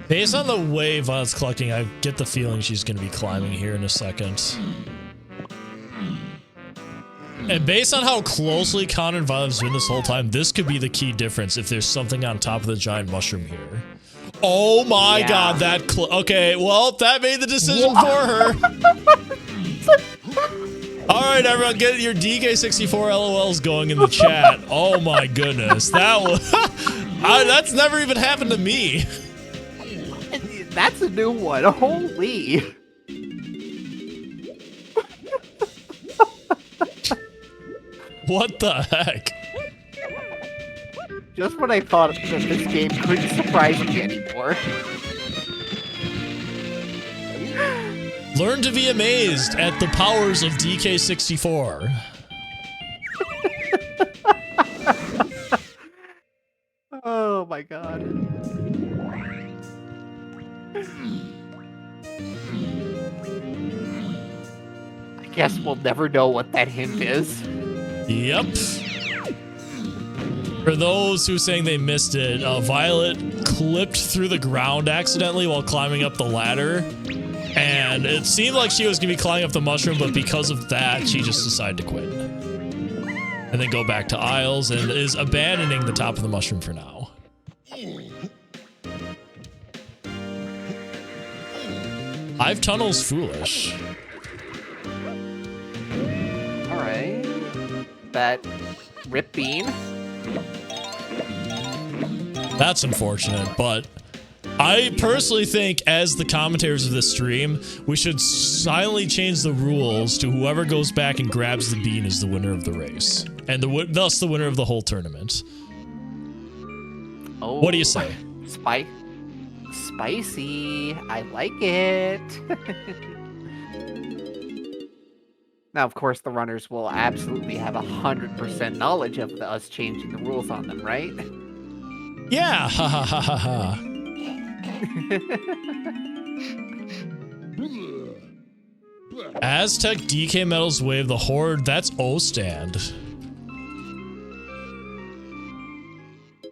Based on the way Violet's collecting, I get the feeling she's going to be climbing here in a second. And based on how closely Connor and Violet have been this whole time, this could be the key difference if there's something on top of the giant mushroom here. Oh my god, that okay, well, that made the decision for her. Alright, everyone, get your DK64 LOLs going in the chat. Oh my goodness, that was... that's never even happened to me. That's a new one, holy... What the heck? Just when I thought that this game couldn't surprise me anymore. Learn to be amazed at the powers of DK64. Oh my god. I guess we'll never know what that hint is. Yep. For those who saying they missed it, Violet clipped through the ground accidentally while climbing up the ladder. And it seemed like she was going to be climbing up the mushroom, but because of that, she just decided to quit. And then go back to Isles and is abandoning the top of the mushroom for now. Hive Tunnel's foolish. Alright. That Rip Bean. That's unfortunate, but I personally think as the commentators of this stream, we should silently change the rules to whoever goes back and grabs the bean is the winner of the race, and thus the winner of the whole tournament. Oh, what do you say? Spicy. I like it. Now, of course, the runners will absolutely have 100% knowledge of us changing the rules on them, right? Yeah, ha ha ha ha ha. Aztec DK Metals Wave the Horde, that's O-Stand.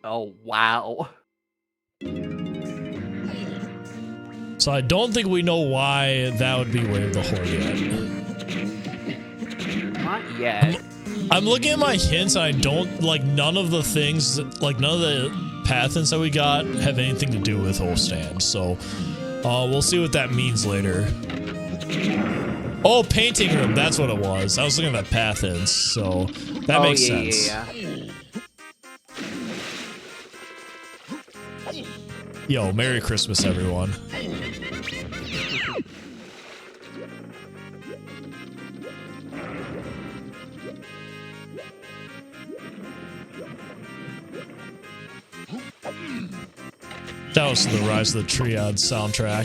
Oh, wow. So I don't think we know why that would be Wave the Horde yet. Not yet. I'm looking at my hints and I don't, like, none of the things, like, none of the path hints that we got have anything to do with O-Stand, so we'll see what that means later. Oh, painting room, that's what it was. I was looking at path hints, so that makes sense. Yeah. Yo, Merry Christmas, everyone. That was the Rise of the Triad soundtrack.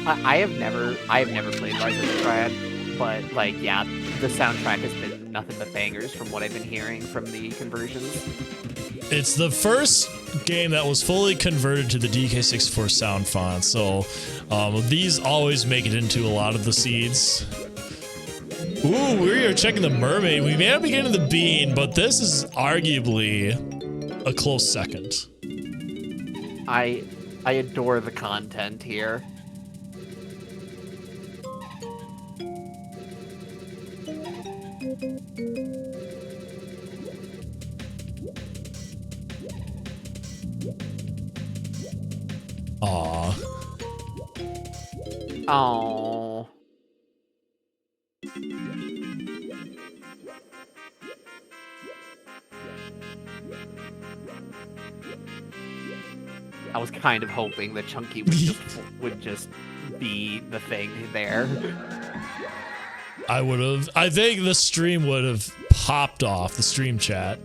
I have never played Rise of the Triad, but like, yeah, the soundtrack has been nothing but bangers from what I've been hearing from the conversions. It's the first game that was fully converted to the DK64 sound font, so these always make it into a lot of the seeds. Ooh, we are checking the Mermaid. We may not be getting the Bean, but this is arguably a close second. I adore the content here. Aww. Aww. I was kind of hoping that Chunky would just be the thing there. I think the stream would have popped off, the stream chat.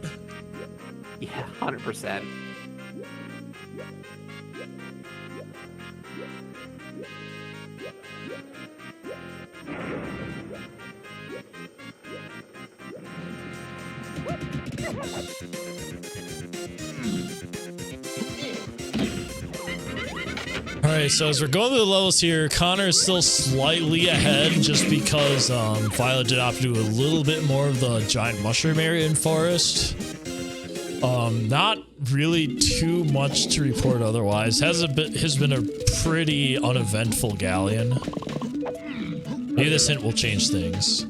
Yeah, 100%. Alright, so as we're going through the levels here, Connor is still slightly ahead just because Violet did have to do a little bit more of the giant mushroom area in Forest. Not really too much to report otherwise. Has been a pretty uneventful Galleon. Maybe this hint will change things.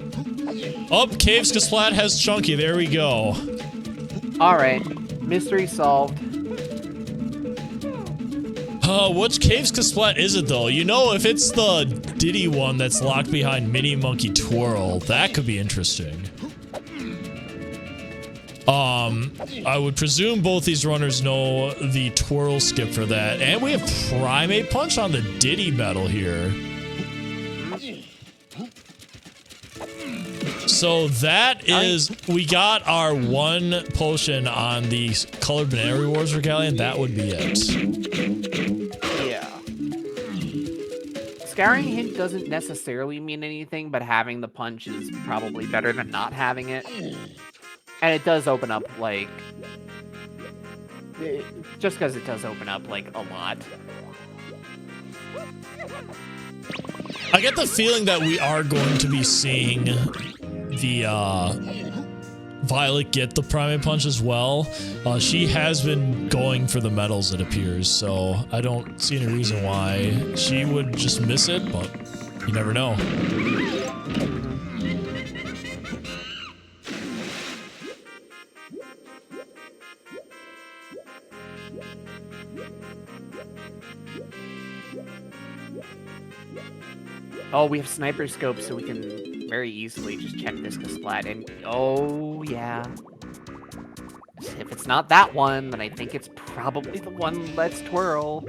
Oh, Caves Kasplat has Chunky. There we go. Alright, mystery solved. Which Caves Kasplat is it though? You know, if it's the Diddy one that's locked behind Mini Monkey Twirl, that could be interesting. I would presume both these runners know the Twirl skip for that. And we have Primate Punch on the Diddy medal here. So that is, we got our one potion on the colored banana rewards for Galleon. That would be it. Yeah. Scouring hint doesn't necessarily mean anything, but having the punch is probably better than not having it. And it does open up, like, just because it does open up, like, a lot. I get the feeling that we are going to be seeing the Violet get the Primate Punch as well. She has been going for the medals, it appears, so I don't see any reason why she would just miss it, but you never know. Oh, we have sniper scopes, so we can very easily just check this Kasplat. And oh yeah, just hit not that one, then I think it's probably the one Let's Twirl.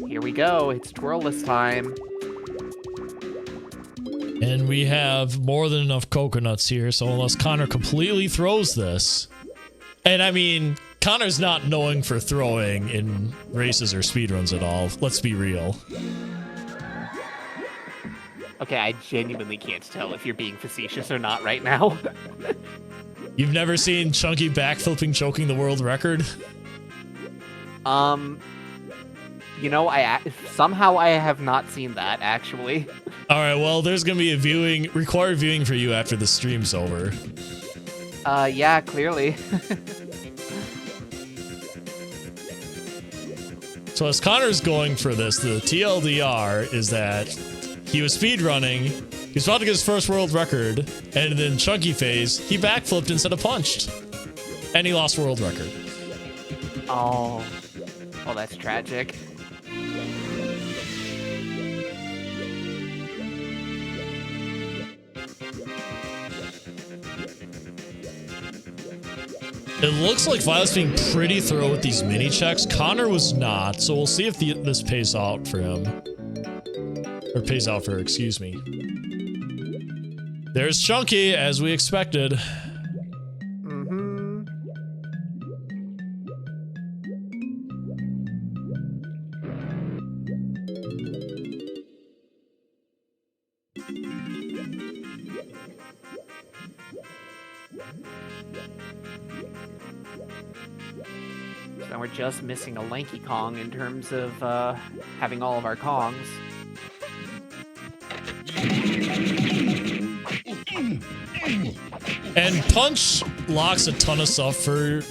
Here we go, it's twirlless time. And we have more than enough coconuts here, so unless Connor completely throws this. And I mean, Connor's not knowing for throwing in races or speedruns at all. Let's be real. Okay, I genuinely can't tell if you're being facetious or not right now. You've never seen Chunky backflipping choking the world record? You know, somehow I have not seen that, actually. All right, well, there's going to be a required viewing for you after the stream's over. Yeah, clearly. So as Connor's going for this, the TLDR is that he was speedrunning, he was about to get his first world record, and then Chunky phase, he backflipped instead of punched. And he lost world record. Oh, that's tragic. It looks like Violet's being pretty thorough with these mini checks. Connor was not, so we'll see if this pays out for him. Or pays out for her, excuse me. There's Chunky, as we expected. Mm-hmm. So we're just missing a Lanky Kong in terms of having all of our Kongs. And Punch locks a ton of stuff for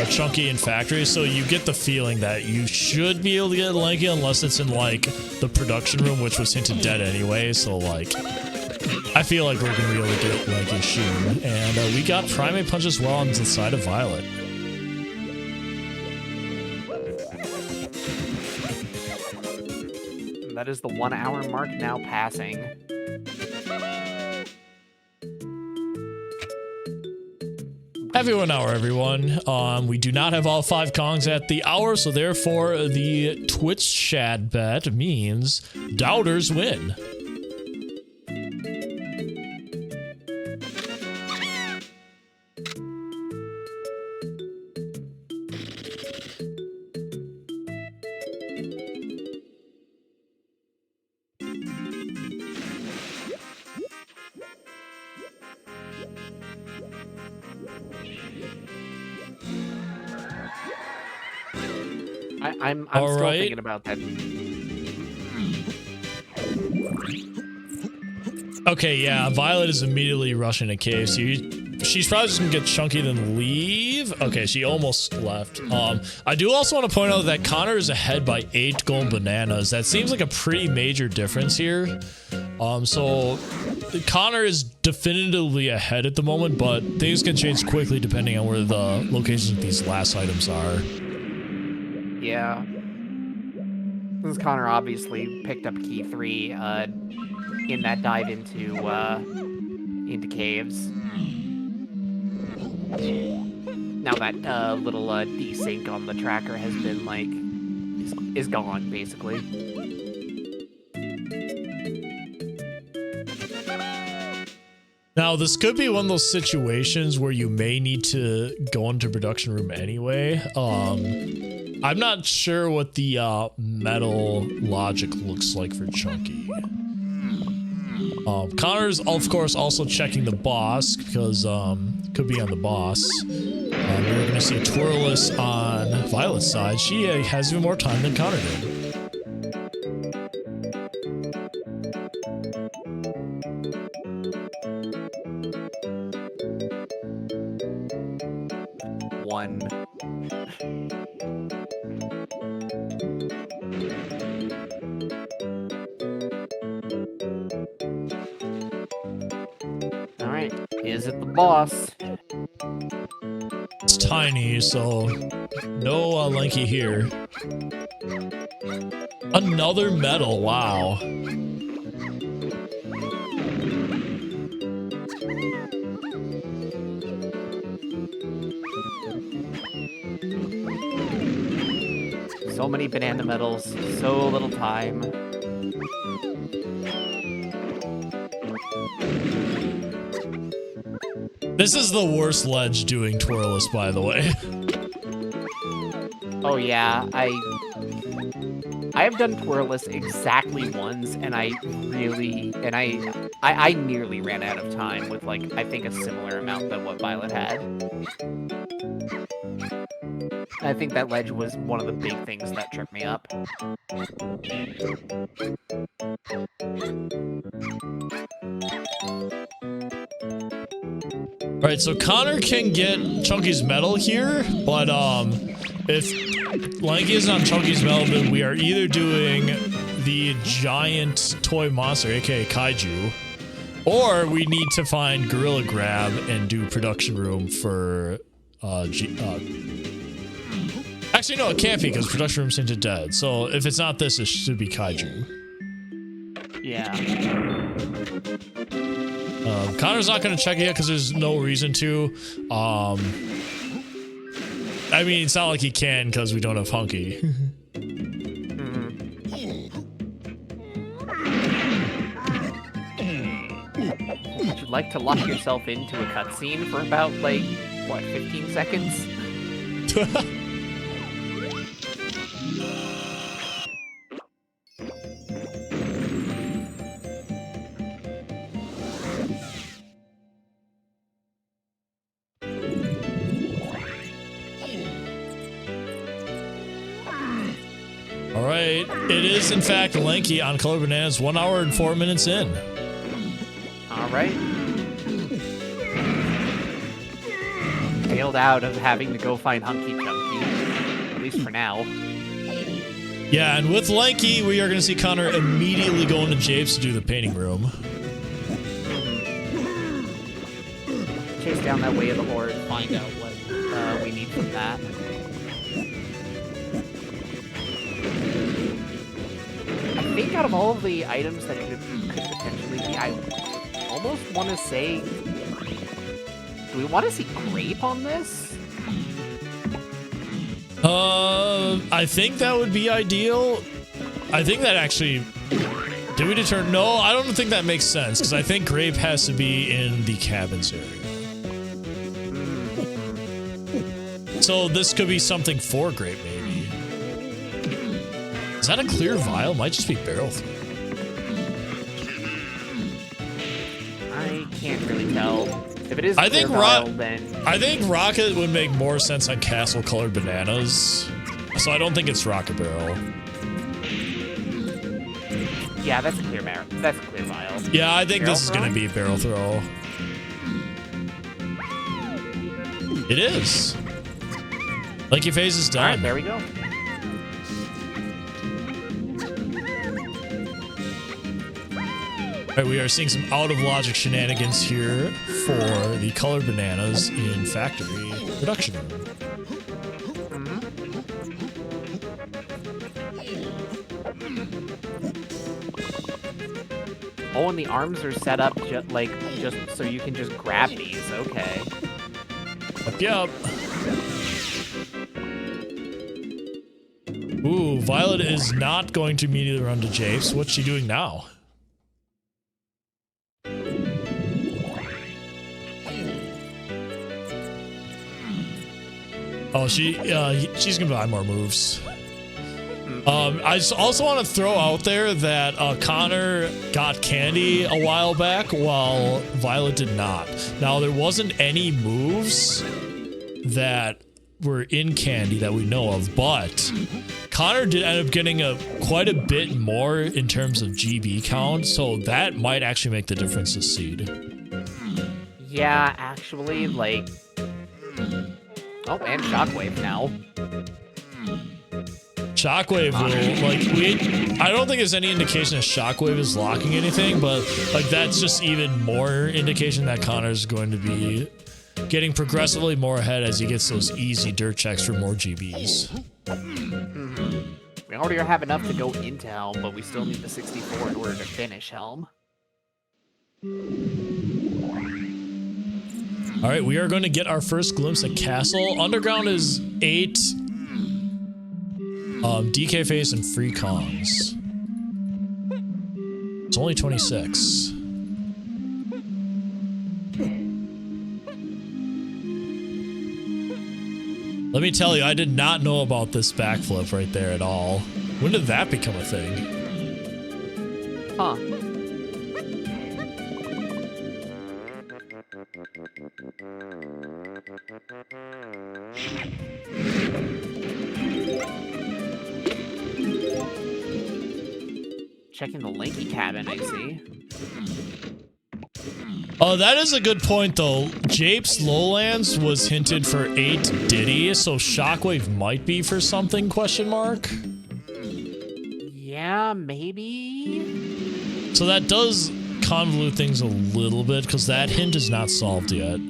Chunky and Factory, so you get the feeling that you should be able to get Lanky unless it's in, like, the production room, which was hinted dead anyway, so, like, I feel like we're gonna be able to get Lanky soon. And we got Primate Punch as well on the side of Violet. That is the 1 hour mark now passing. Happy 1 hour, everyone. We do not have all 5 Kongs at the hour, so therefore the Twitch chat bet means doubters win. I'm still thinking about that. Okay, yeah, Violet is immediately rushing a cave, so she's probably just gonna get Chunky then leave. Okay, she almost left. I do also want to point out that Connor is ahead by 8 gold bananas. That seems like a pretty major difference here. So Connor is definitively ahead at the moment, but things can change quickly depending on where the locations of these last items are. Yeah. Since Connor obviously picked up key 3 in that dive into caves. Now that little desync on the tracker has been, like, is gone, basically. Now, this could be one of those situations where you may need to go into production room anyway. I'm not sure what the metal logic looks like for Chunky. Connor's, of course, also checking the boss because could be on the boss. We're going to see Twirless on Violet's side. She has even more time than Connor did. One. Alright, is it the boss? tiny, so no Lanky here. Another medal, wow. So many banana medals, so little time. This is the worst ledge doing twirless, by the way. Oh yeah, I have done twirless exactly once, and I nearly ran out of time with, like, I think a similar amount than what Violet had. I think that ledge was one of the big things that tripped me up. Alright, so Connor can get Chunky's medal here, but if Lanky is on Chunky's medal, then we are either doing the giant toy monster, aka Kaiju, or we need to find Gorilla Grab and do production room for actually, no, it can't be because production room's into dead. So if it's not this, it should be Kaiju. Yeah. Connor's not going to check it yet because there's no reason to. I mean, it's not like he can because we don't have Hunky. Would you like to lock yourself into a cutscene for about, like, what, 15 seconds? Alright, it is in fact Lanky on Color Bananas, 1 hour and 4 minutes in. Alright. Bailed out of having to go find Hunky Chunky, at least for now. Yeah, and with Lanky, we are going to see Connor immediately go into Japes to do the painting room. Chase down that way of the horde, find out what we need from that. I think out of all of the items that could potentially be, I almost want to say, do we want to see grape on this? I think that would be ideal. I think that actually, did we determine? No, I don't think that makes sense because I think grape has to be in the cabins area. So this could be something for grape, maybe. Is that a clear vial? Might just be barrel through. I can't really tell. If it is I think then I think Rocket would make more sense on Castle Colored Bananas. So I don't think it's Rocket Barrel. yeah, that's a clear vial. Yeah, I think this is gonna be barrel throw. It is. Lanky phase is done. Alright, there we go. Alright, we are seeing some out of logic shenanigans here for the Colored Bananas in factory production room. Oh, and the arms are set up just so you can just grab these. Okay. Yep. Ooh, Violet is not going to immediately run to Japes. What's she doing now? Oh, she's gonna buy more moves. I also want to throw out there that Connor got candy a while back while Violet did not. Now, there wasn't any moves that were in candy that we know of, but Connor did end up getting quite a bit more in terms of GB count, so that might actually make the difference this seed. Yeah, actually, like... Oh, and Shockwave now. Shockwave will, like, I don't think there's any indication that Shockwave is locking anything, but, like, that's just even more indication that Connor's going to be getting progressively more ahead as he gets those easy dirt checks for more GBs. We already have enough to go into Helm, but we still need the 64 in order to finish Helm. All right, we are going to get our first glimpse at Castle. Underground is 8. DK Face and Free Kongs. It's only 26. Let me tell you, I did not know about this backflip right there at all. When did that become a thing? Huh. Checking the Lanky cabin, I see. Oh, that is a good point, though. Japes Lowlands was hinted for 8 Diddy, so Shockwave might be for something, question mark? Yeah, maybe? So that does convolute things a little bit, because that hint is not solved yet.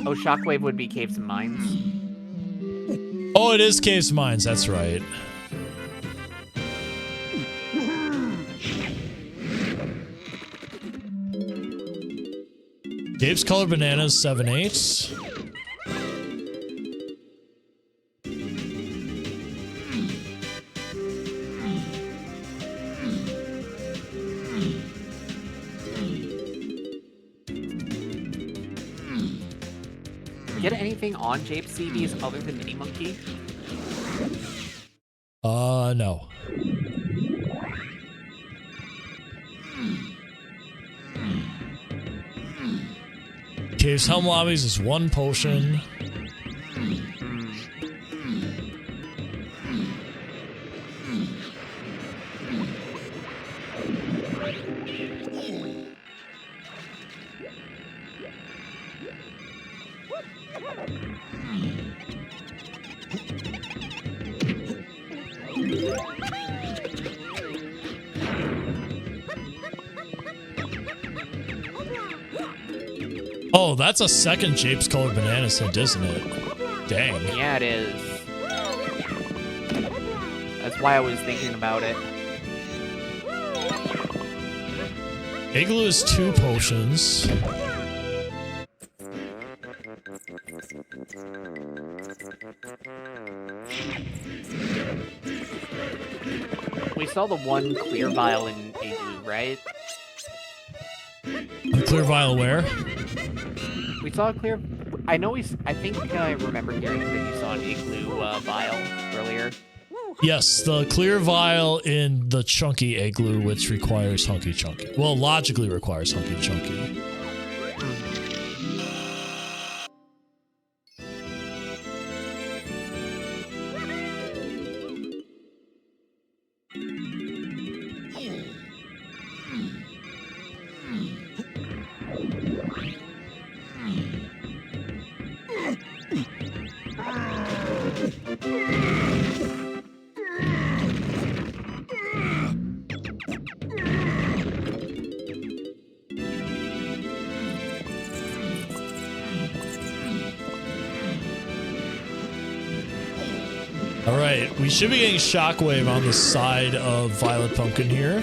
Oh, Shockwave would be Caves and Mines. Oh, it is Caves and Mines, that's right. Japes Colored Bananas, 7/8. Get anything on Japes CDs other than Mini Monkey? No. Caves Helm Lobbies is 1 potion. Oh, that's a second Japes Colored Bananas hint, isn't it? Dang. Yeah, it is. That's why I was thinking about it. Igloo is 2 potions. We saw the one clear vial in Igloo, right? Clear vial where? We saw a clear... I think I remember hearing that you saw an Igloo vial earlier. Yes, the clear vial in the chunky igloo, which requires hunky chunky. Well, logically requires hunky chunky. Alright, we should be getting Shockwave on the side of VioletPumpkin here.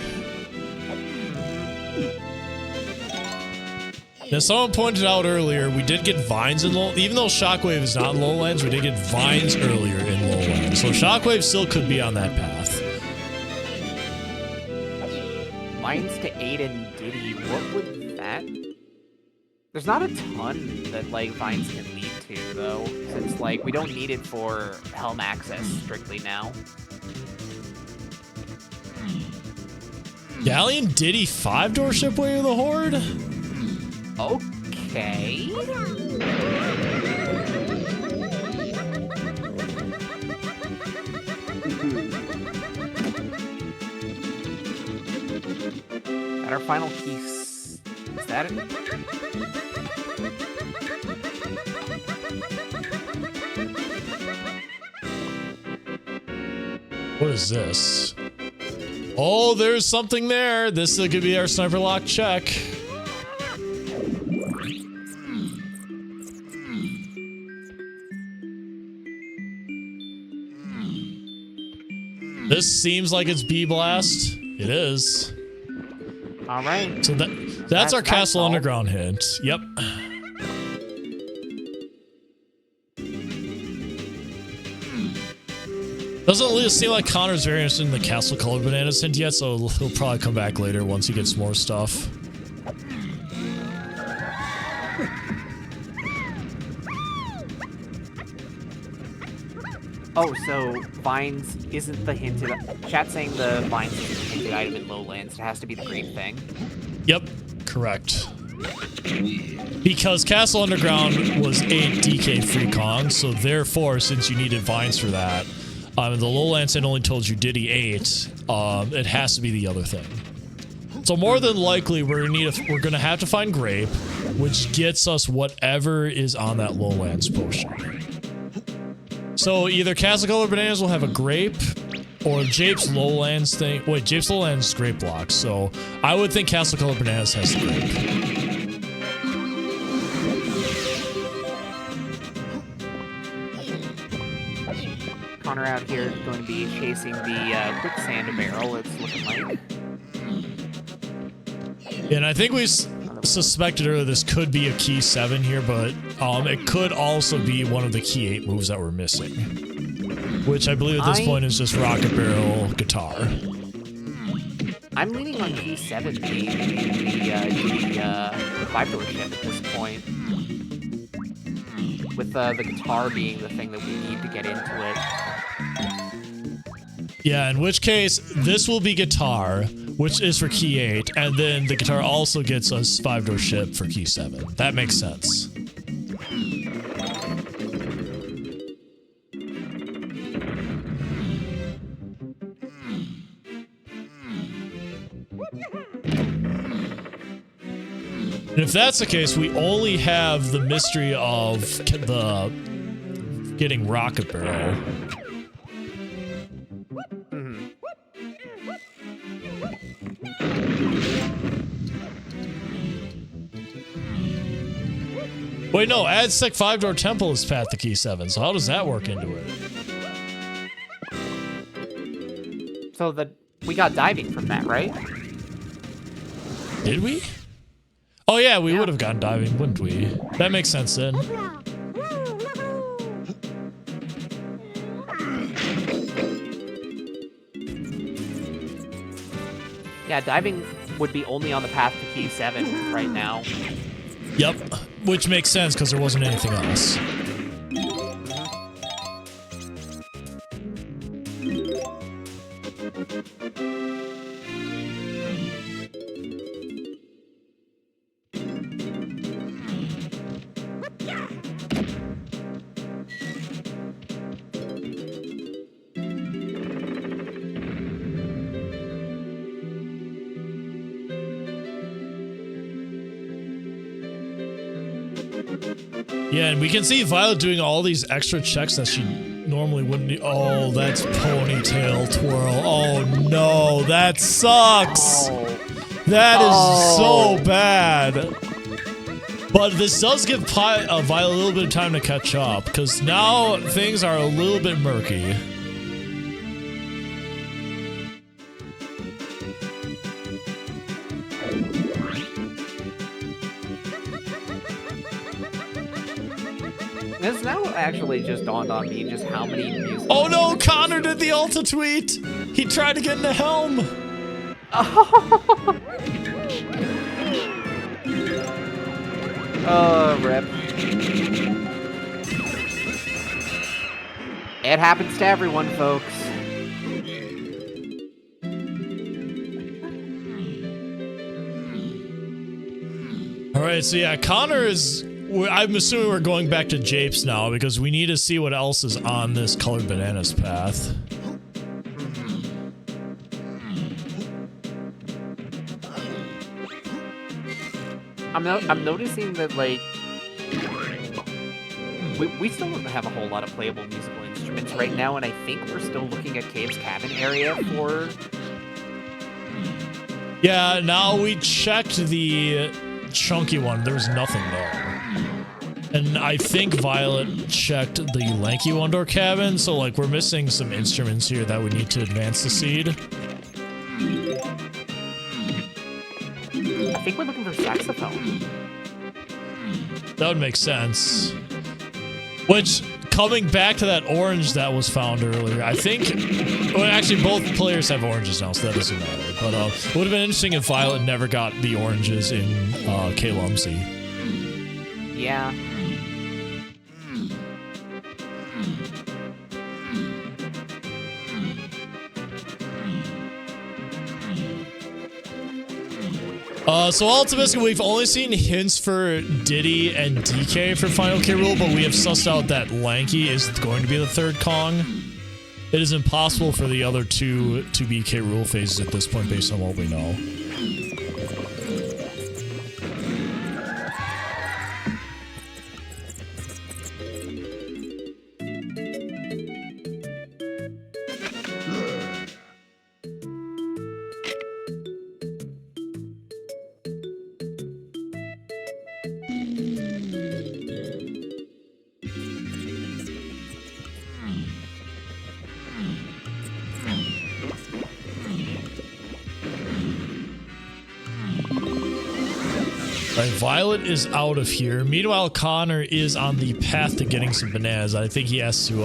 Now, someone pointed out earlier, we did get Vines in Lowlands. Even though Shockwave is not in Lowlands, we did get Vines earlier in Lowlands. So Shockwave still could be on that path. Vines to Aiden Diddy, what would that... There's not a ton that, like, Vines can lead to, though, since, like, we don't need it for Helm access strictly now. Galleon Diddy 5-door shipway of the Horde? Okay. At our final piece, is that it? What is this? Oh, there's something there. This could be our sniper lock check. This seems like it's B Blast. It is. All right. So that's our Castle Underground hint. Yep. Doesn't really seem like Connor's very interested in the Castle Colored Bananas hint yet, so he'll probably come back later once he gets more stuff. Oh, so Vines isn't the hinted... Chat saying the Vines isn't the hinted item in Lowlands. It has to be the green thing. Yep, correct. Because Castle Underground was 8 DK free Kong, so therefore, since you needed Vines for that, the Lowlands had only told you Diddy 8, it has to be the other thing. So more than likely, we're gonna have to find Grape, which gets us whatever is on that Lowlands potion. So either Castle Colored Bananas will have a Grape, or Japes Lowlands thing. Wait, Japes Lowlands is Grape blocks, so I would think Castle Colored Bananas has the Grape. Connor out here is going to be chasing the quicksand barrel, it's looking like. And I think we suspected earlier this could be a key 7 here, but it could also be one of the key 8 moves that we're missing. Which I believe at this point is just Rocket Barrel Guitar. I'm leaning on key 7 being the 5-door ship at this point. With the guitar being the thing that we need to get into it. Yeah, in which case, this will be guitar, which is for key 8, and then the guitar also gets us 5-door ship for key 7. That makes sense. And if that's the case, we only have the mystery of the getting Rocket Barrel. Wait, no, Aztec 5-door Temple is Path to Key 7, so how does that work into it? So we got diving from that, right? Did we? Oh yeah, we would have gotten diving, wouldn't we? That makes sense then. Yeah, diving would be only on the path to key 7 right now. Yep, which makes sense because there wasn't anything else. Yeah, and we can see Violet doing all these extra checks that she normally wouldn't do. Oh, that's ponytail twirl. Oh no, that sucks. That is so bad. But this does give Violet a little bit of time to catch up, because now things are a little bit murky. This now actually just dawned on me just how many music. Oh no, Connor did the Ulta tweet! He tried to get into Helm! Oh, rip. It happens to everyone, folks. Alright, so yeah, Connor is... I'm assuming we're going back to Japes now, because we need to see what else is on this Colored Bananas path. I'm noticing that, like, we still don't have a whole lot of playable musical instruments right now, and I think we're still looking at Cave's cabin area for... Yeah, now we checked the chunky one. There's nothing there. And I think Violet checked the Lanky one-door cabin, so like we're missing some instruments here that we need to advance the seed. I think we're looking for Saxophone. That would make sense. Which, coming back to that orange that was found earlier, I think... Well, actually, both players have oranges now, so that doesn't matter. But it would have been interesting if Violet never got the oranges in K-Lumsy. Yeah. So ultimately, we've only seen hints for Diddy and DK for Final K. Rool, but we have sussed out that Lanky is going to be the third Kong. It is impossible for the other two to be K. Rool phases at this point based on what we know. Violet is out of here. Meanwhile, Connor is on the path to getting some bananas. I think he has to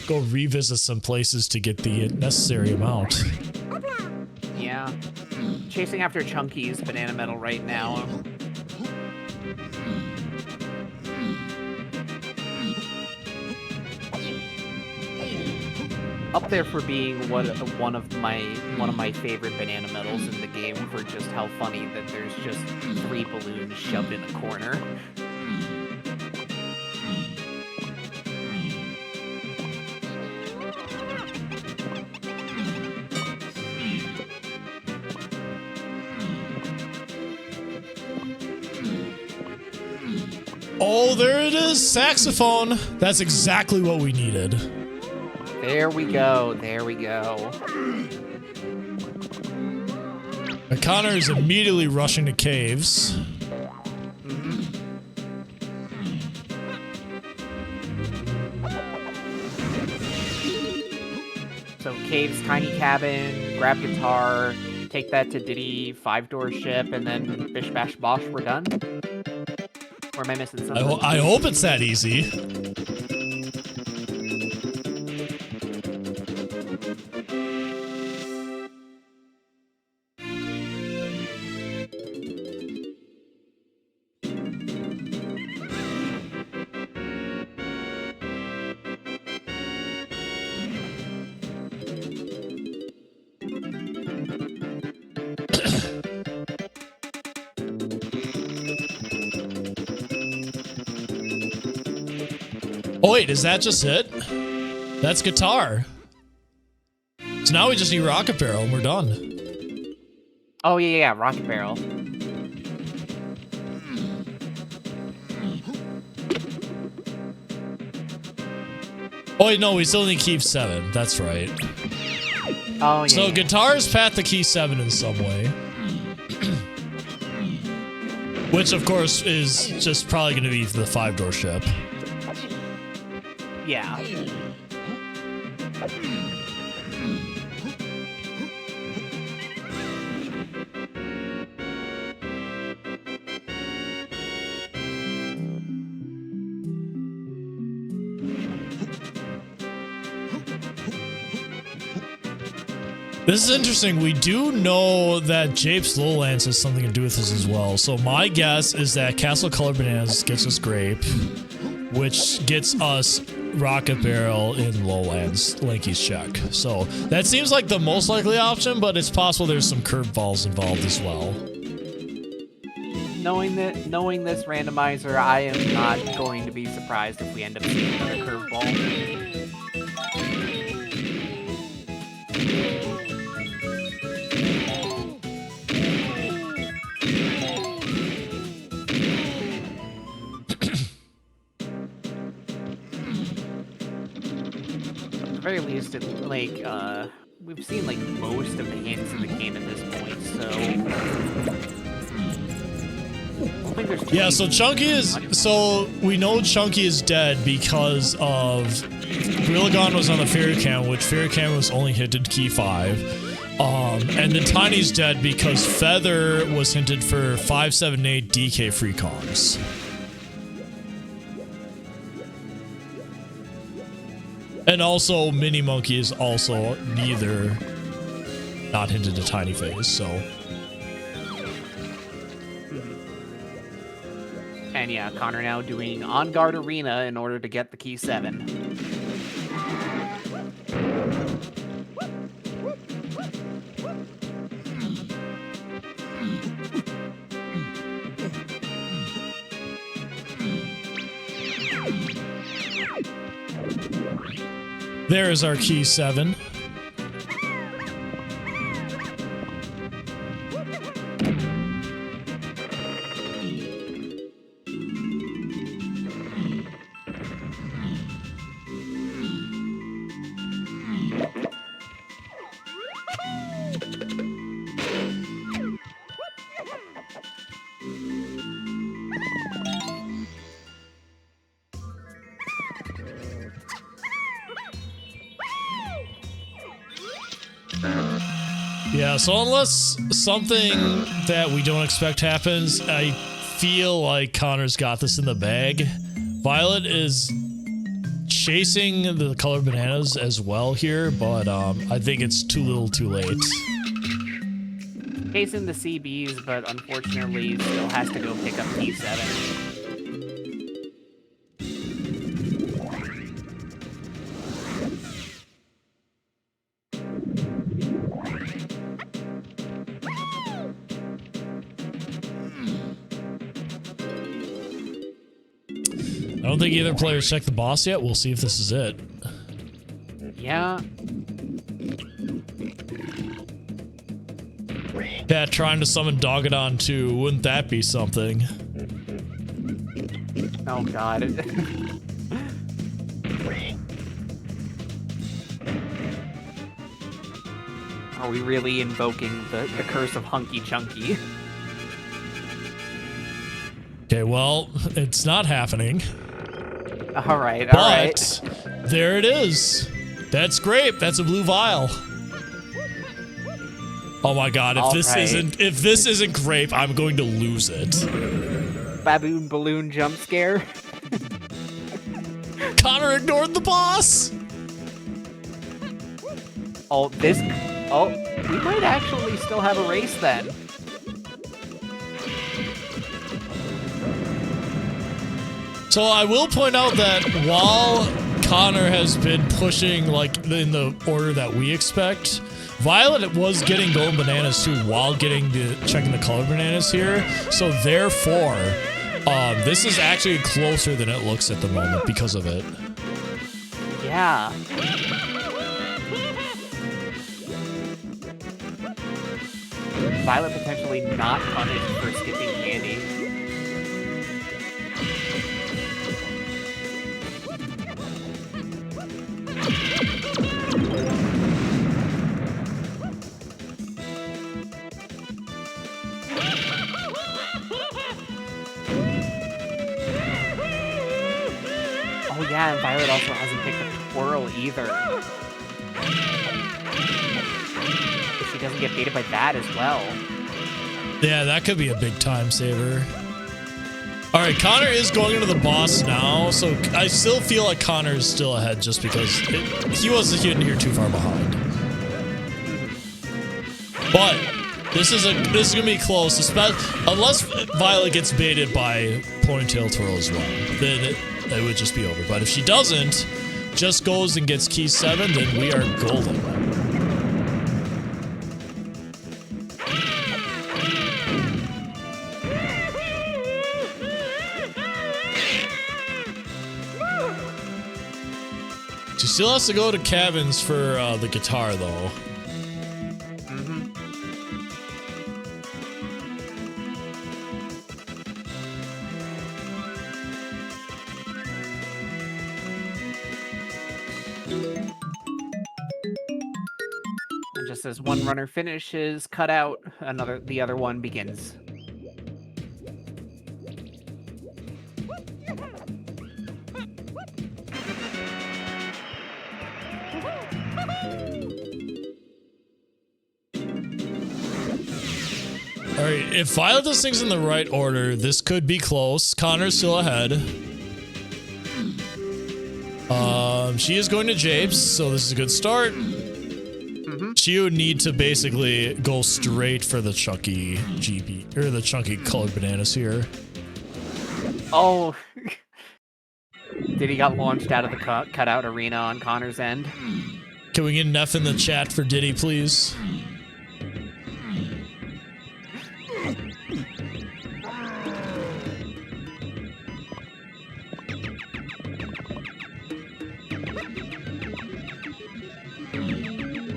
go revisit some places to get the necessary amount. Yeah. Chasing after Chunky's banana medal right now. Up there for being one of my favorite banana medals in the game for just how funny that there's just 3 balloons shoved in a corner. Oh, there it is! Saxophone! That's exactly what we needed. There we go. There we go. And Connor is immediately rushing to caves. So caves, tiny cabin, grab guitar, take that to Diddy, 5-door ship, and then bish bash bosh, we're done? Or am I missing something? I hope it's that easy. Oh wait, is that just it? That's guitar. So now we just need rocket barrel and we're done. Oh yeah, rocket barrel. Oh wait, no, we still need key 7. That's right. Oh yeah. So guitar's path to key 7 in some way. Which of course is just probably going to be the 5-door ship. Yeah. This is interesting. We do know that Japes Lowlands has something to do with this as well. So my guess is that Castle Color Bananas gets us Grape, which gets us Rocket Barrel in Lowlands, Lanky's check. So that seems like the most likely option, but it's possible there's some curveballs involved as well. Knowing this randomizer, I am not going to be surprised if we end up seeing another curveball. At the very least, we've seen like most of the hints in the game at this point, so I think there's Yeah, so we know Chunky is dead because of Grilligon was on the fairy cam, which fairy cam was only hinted key 5. And then Tiny's dead because Feather was hinted for 5, 7, 8 DK free Kongs. And also Mini Monkey is also neither not hinted to Tiny phase, so. And yeah, Connor now doing On Guard Arena in order to get the key 7. There is our key 7. Yeah, so unless something that we don't expect happens, I feel like Connor's got this in the bag. Violet is chasing the colored bananas as well here, but I think it's too little too late. Chasing the CBs, but unfortunately still has to go pick up key 7. I don't think either player's checked the boss yet. We'll see if this is it. Yeah. Yeah, trying to summon Dogadon too. Wouldn't that be something? Oh god. Are we really invoking the curse of Hunky Chunky? Okay, well, it's not happening. Alright, alright. But there it is. That's great. That's a blue vial. Oh my god, if this isn't grape, I'm going to lose it. Baboon balloon jump scare. Connor ignored the boss. Oh, we might actually still have a race then. So I will point out that while Connor has been pushing like in the order that we expect, Violet was getting golden bananas too while checking the colored bananas here. So therefore, this is actually closer than it looks at the moment because of it. Yeah. Violet potentially not punished for skipping candy. Oh yeah, and Violet also hasn't picked up Twirl either. If she doesn't get baited by that as well. Yeah, that could be a big time saver. All right, Connor is going into the boss now, so I still feel like Connor is still ahead just because he wasn't getting here too far behind. But this is gonna be close, unless Violet gets baited by Ponytail Twirl as well. Then it would just be over. But if she doesn't, just goes and gets key 7, then we are golden. She still has to go to cabins for the guitar, though. And just as one runner finishes, cut out, the other one begins. right, if Violet does things in the right order, this could be close. Connor's still ahead. She is going to Japes, so this is a good start. She would need to basically go straight for the chunky GP, or the chunky colored bananas here. Oh. Did he got launched out of the cutout arena on Connor's end? Can we get an F in the chat for Diddy, please?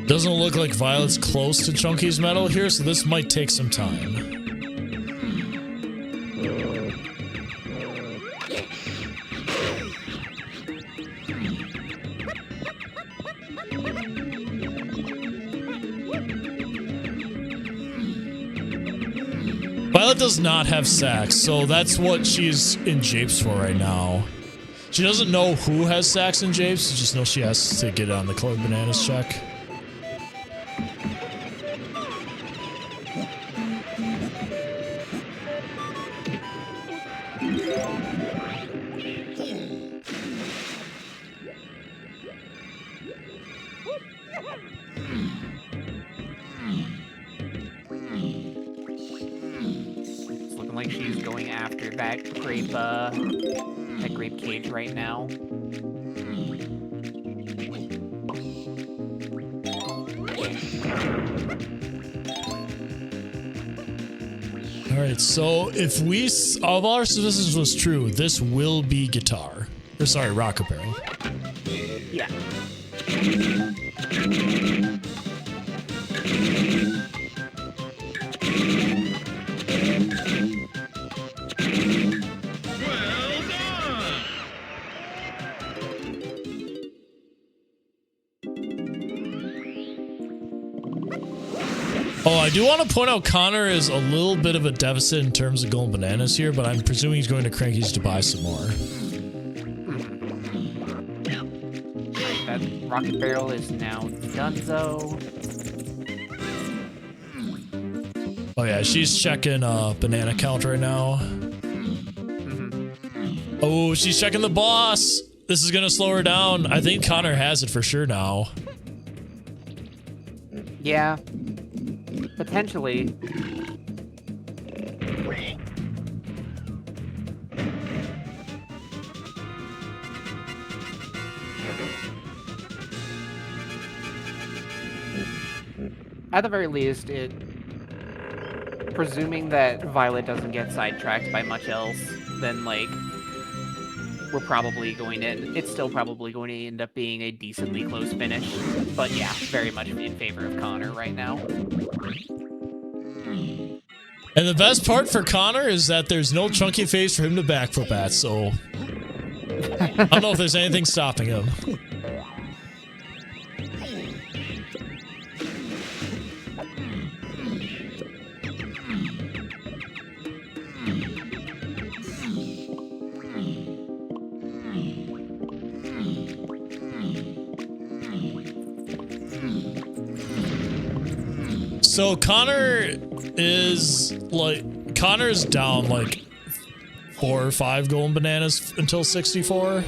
Doesn't look like Violet's close to Chunky's medal here, so this might take some time. Violet does not have Sax, so that's what she's in Japes for right now. She doesn't know who has Sax in Japes, she just knows she has to get on the colored bananas check. It's looking like she's going after that grape cage right now. Alright, so if all of our suspicions was true, this will be guitar. Or sorry, rocket barrel. Yeah. Oh, I do want to point out Connor is a little bit of a deficit in terms of golden bananas here, but I'm presuming he's going to Cranky's to buy some more. That rocket barrel is now donezo. Oh yeah, she's checking banana count right now. Oh, she's checking the boss. This is going to slow her down. I think Connor has it for sure now. Yeah. Potentially. At the very least, presuming that Violet doesn't get sidetracked by much else, then like we're probably going to, it's still probably going to end up being a decently close finish. But yeah, very much in favor of Connor right now. And the best part for Connor is that there's no chunky face for him to backflip at, so I don't know if there's anything stopping him. So Connor's down like 4 or 5 golden bananas until 64.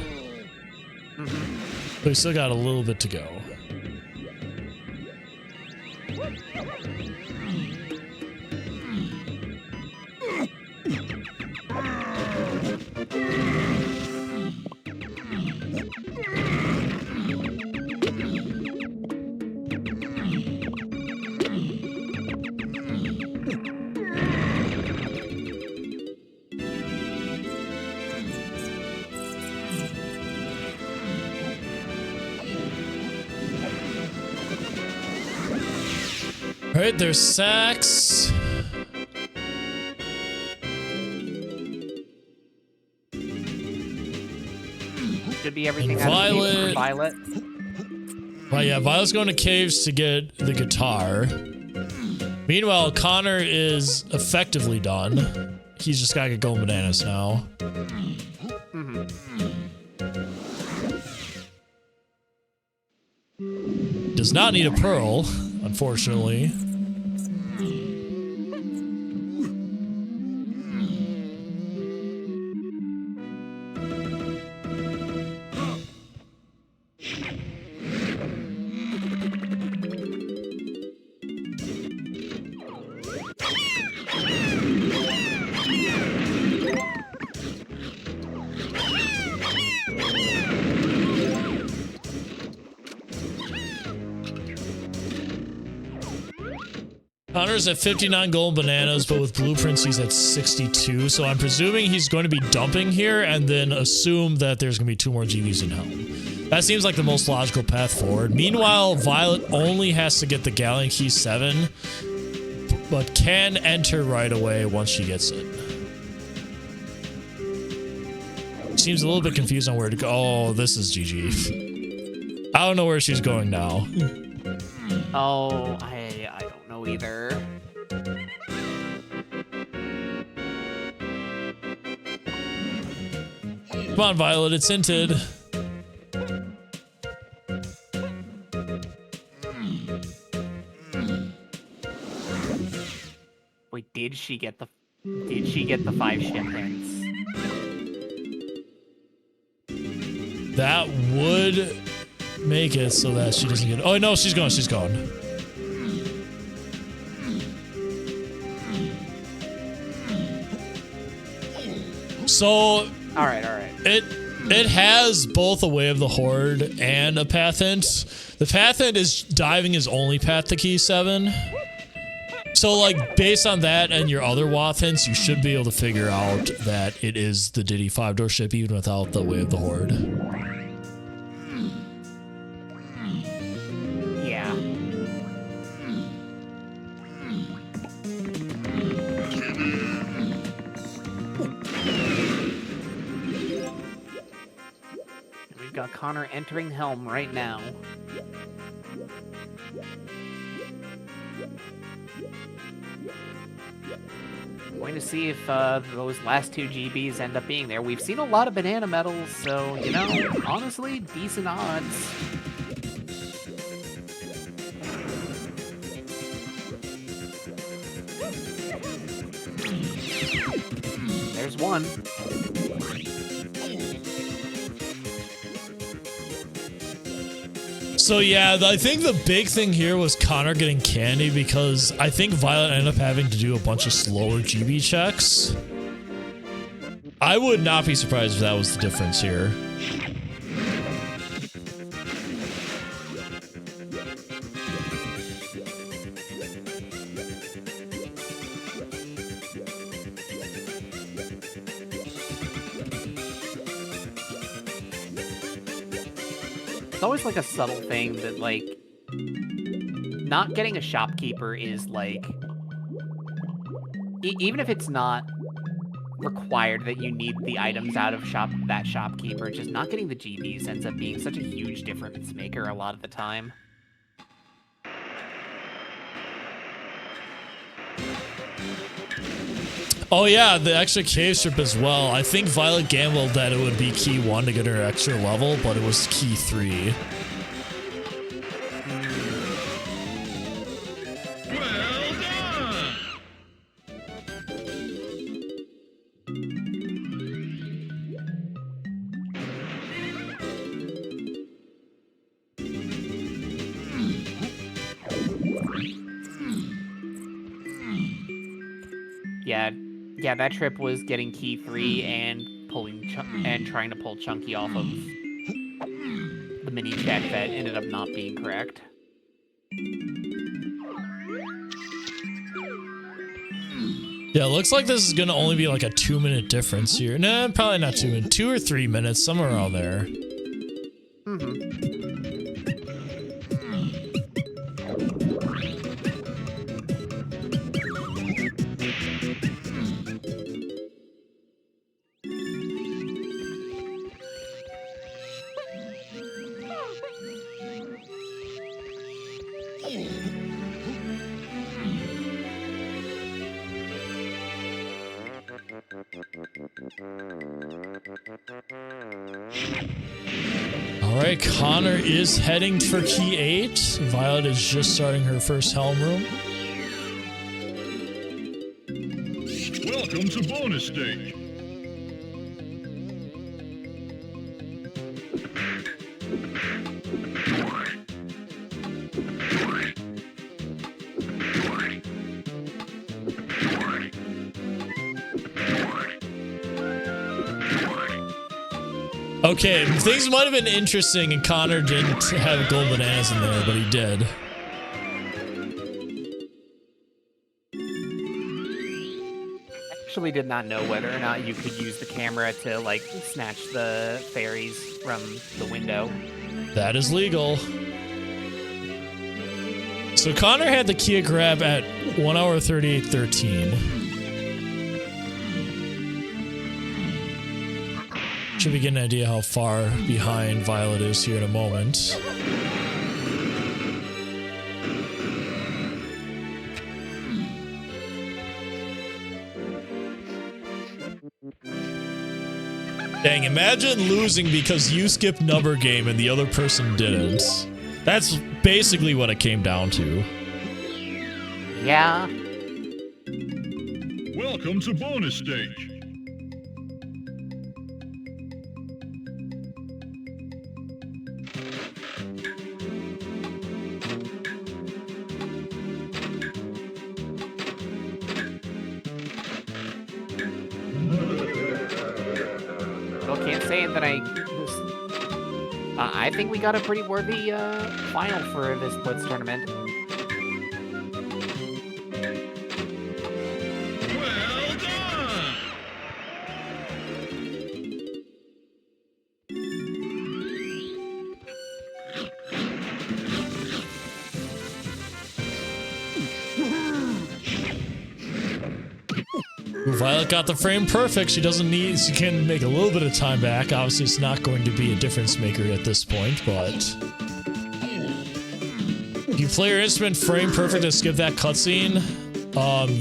But we still got a little bit to go. Alright, there's Sax. Should be everything And out of the cave for Violet. Well, yeah, Violet's going to caves to get the guitar. Meanwhile, Connor is effectively done. He's just got to get golden bananas now. Does not need a pearl, unfortunately. Connor's at 59 gold bananas, but with blueprints, he's at 62. So I'm presuming he's going to be dumping here and then assume that there's going to be 2 more GBs in Helm. That seems like the most logical path forward. Meanwhile, Violet only has to get the Galleon Key 7, but can enter right away once she gets it. Seems a little bit confused on where to go. Oh, this is GG. I don't know where she's going now. Oh, I don't know either. Come on, Violet, it's hinted. Wait, did she get the 5 ship hints? That would make it so that she doesn't get... Oh, no, she's gone. She's gone. So... All right. It has both a Way of the Horde and a path hint. The path hint is diving his only path to Key 7. So, like, based on that and your other Wath hints, you should be able to figure out that it is the Diddy 5-door ship even without the Way of the Horde. Yeah. We've got Connor entering Helm right now. Going to see if those last 2 GBs end up being there. We've seen a lot of banana medals, so, you know, honestly, decent odds. There's one. So yeah, I think the big thing here was Connor getting candy because I think Violet ended up having to do a bunch of slower GB checks. I would not be surprised if that was the difference here. It's always like a subtle thing that, like, not getting a shopkeeper is like, even if it's not required that you need the items out of that shopkeeper, just not getting the GBs ends up being such a huge difference maker a lot of the time. Oh yeah, the extra cave strip as well. I think Violet gambled that it would be key 1 to get her extra level, but it was key 3. Well done! Yeah, that trip was getting key 3 and trying to pull Chunky off of the mini check that ended up not being correct. Yeah, it looks like this is gonna only be like a 2-minute difference here. Nah, probably not 2 minutes. 2 or 3 minutes, somewhere around there. Alright, Connor is heading for key 8. Violet is just starting her first Helm room. Welcome to bonus stage. Okay, things might have been interesting and Connor didn't have gold bananas in there, but he did. actually did not know whether or not you could use the camera to, like, snatch the fairies from the window. That is legal. So Connor had the key grab at 1 hour 38:13. Should we get an idea how far behind Violet is here in a moment. Dang, imagine losing because you skipped number game and the other person didn't. That's basically what it came down to. Yeah. Welcome to bonus stage. Well, can't say that I think we got a pretty worthy final for this Blitz tournament. Well done! Violet got the frame perfect. She can make a little bit of time back. Obviously, it's not going to be a difference maker at this point, but if you play your instrument frame perfect to skip that cutscene,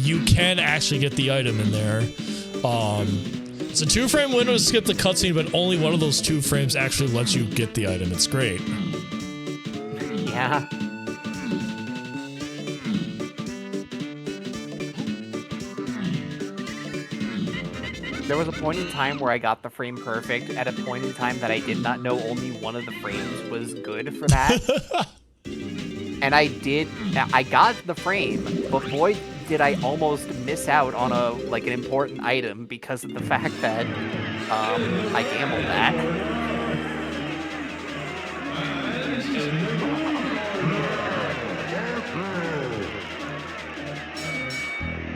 you can actually get the item in there. It's a 2-frame window to skip the cutscene, but only one of those 2 frames actually lets you get the item. It's great. Yeah. There was a point in time where I got the frame perfect at a point in time that I did not know only one of the frames was good for that. And I got the frame, but boy, did I almost miss out on an important item because of the fact that I gambled that.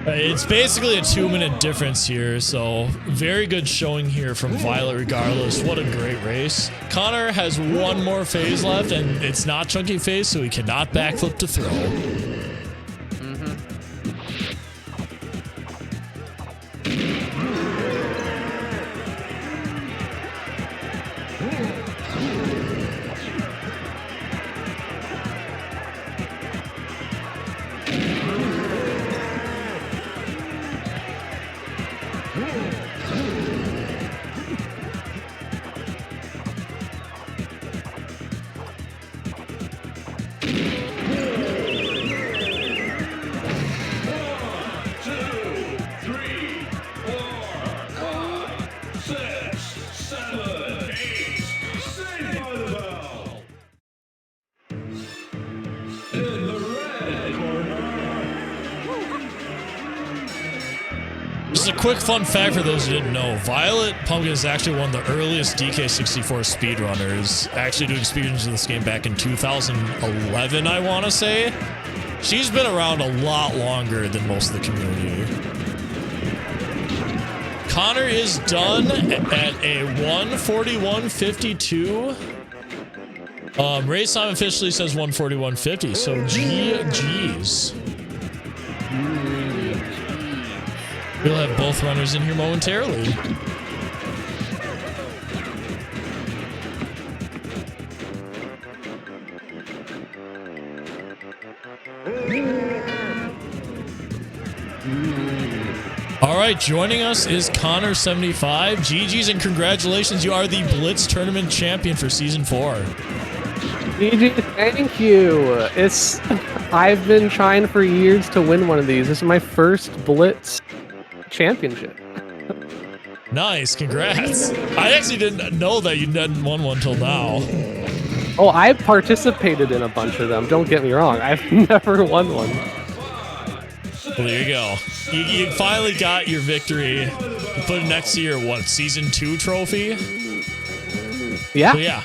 It's basically a 2-minute difference here, so very good showing here from Violet regardless. What a great race. Connor has one more phase left, and it's not chunky phase, so he cannot backflip to throw. Just a quick fun fact for those who didn't know, VioletPumpkin is actually one of the earliest DK64 speedrunners, actually doing speedruns of this game back in 2011, I want to say. She's been around a lot longer than most of the community. Connor is done at a 141.52. Race time officially says 141.50, so GG's. We'll have both runners in here momentarily. All right, joining us is Connor75. GG's and congratulations, you are the Blitz Tournament champion for Season 4. GG, thank you. I've been trying for years to win one of these. This is my first Blitz championship. Nice, congrats. I actually didn't know that you hadn't won one till now. Oh, I participated in a bunch of them. Don't get me wrong. I've never won one. Well, there you go. You finally got your victory. You put it next to your, what, Season 2 trophy? Yeah. So, yeah.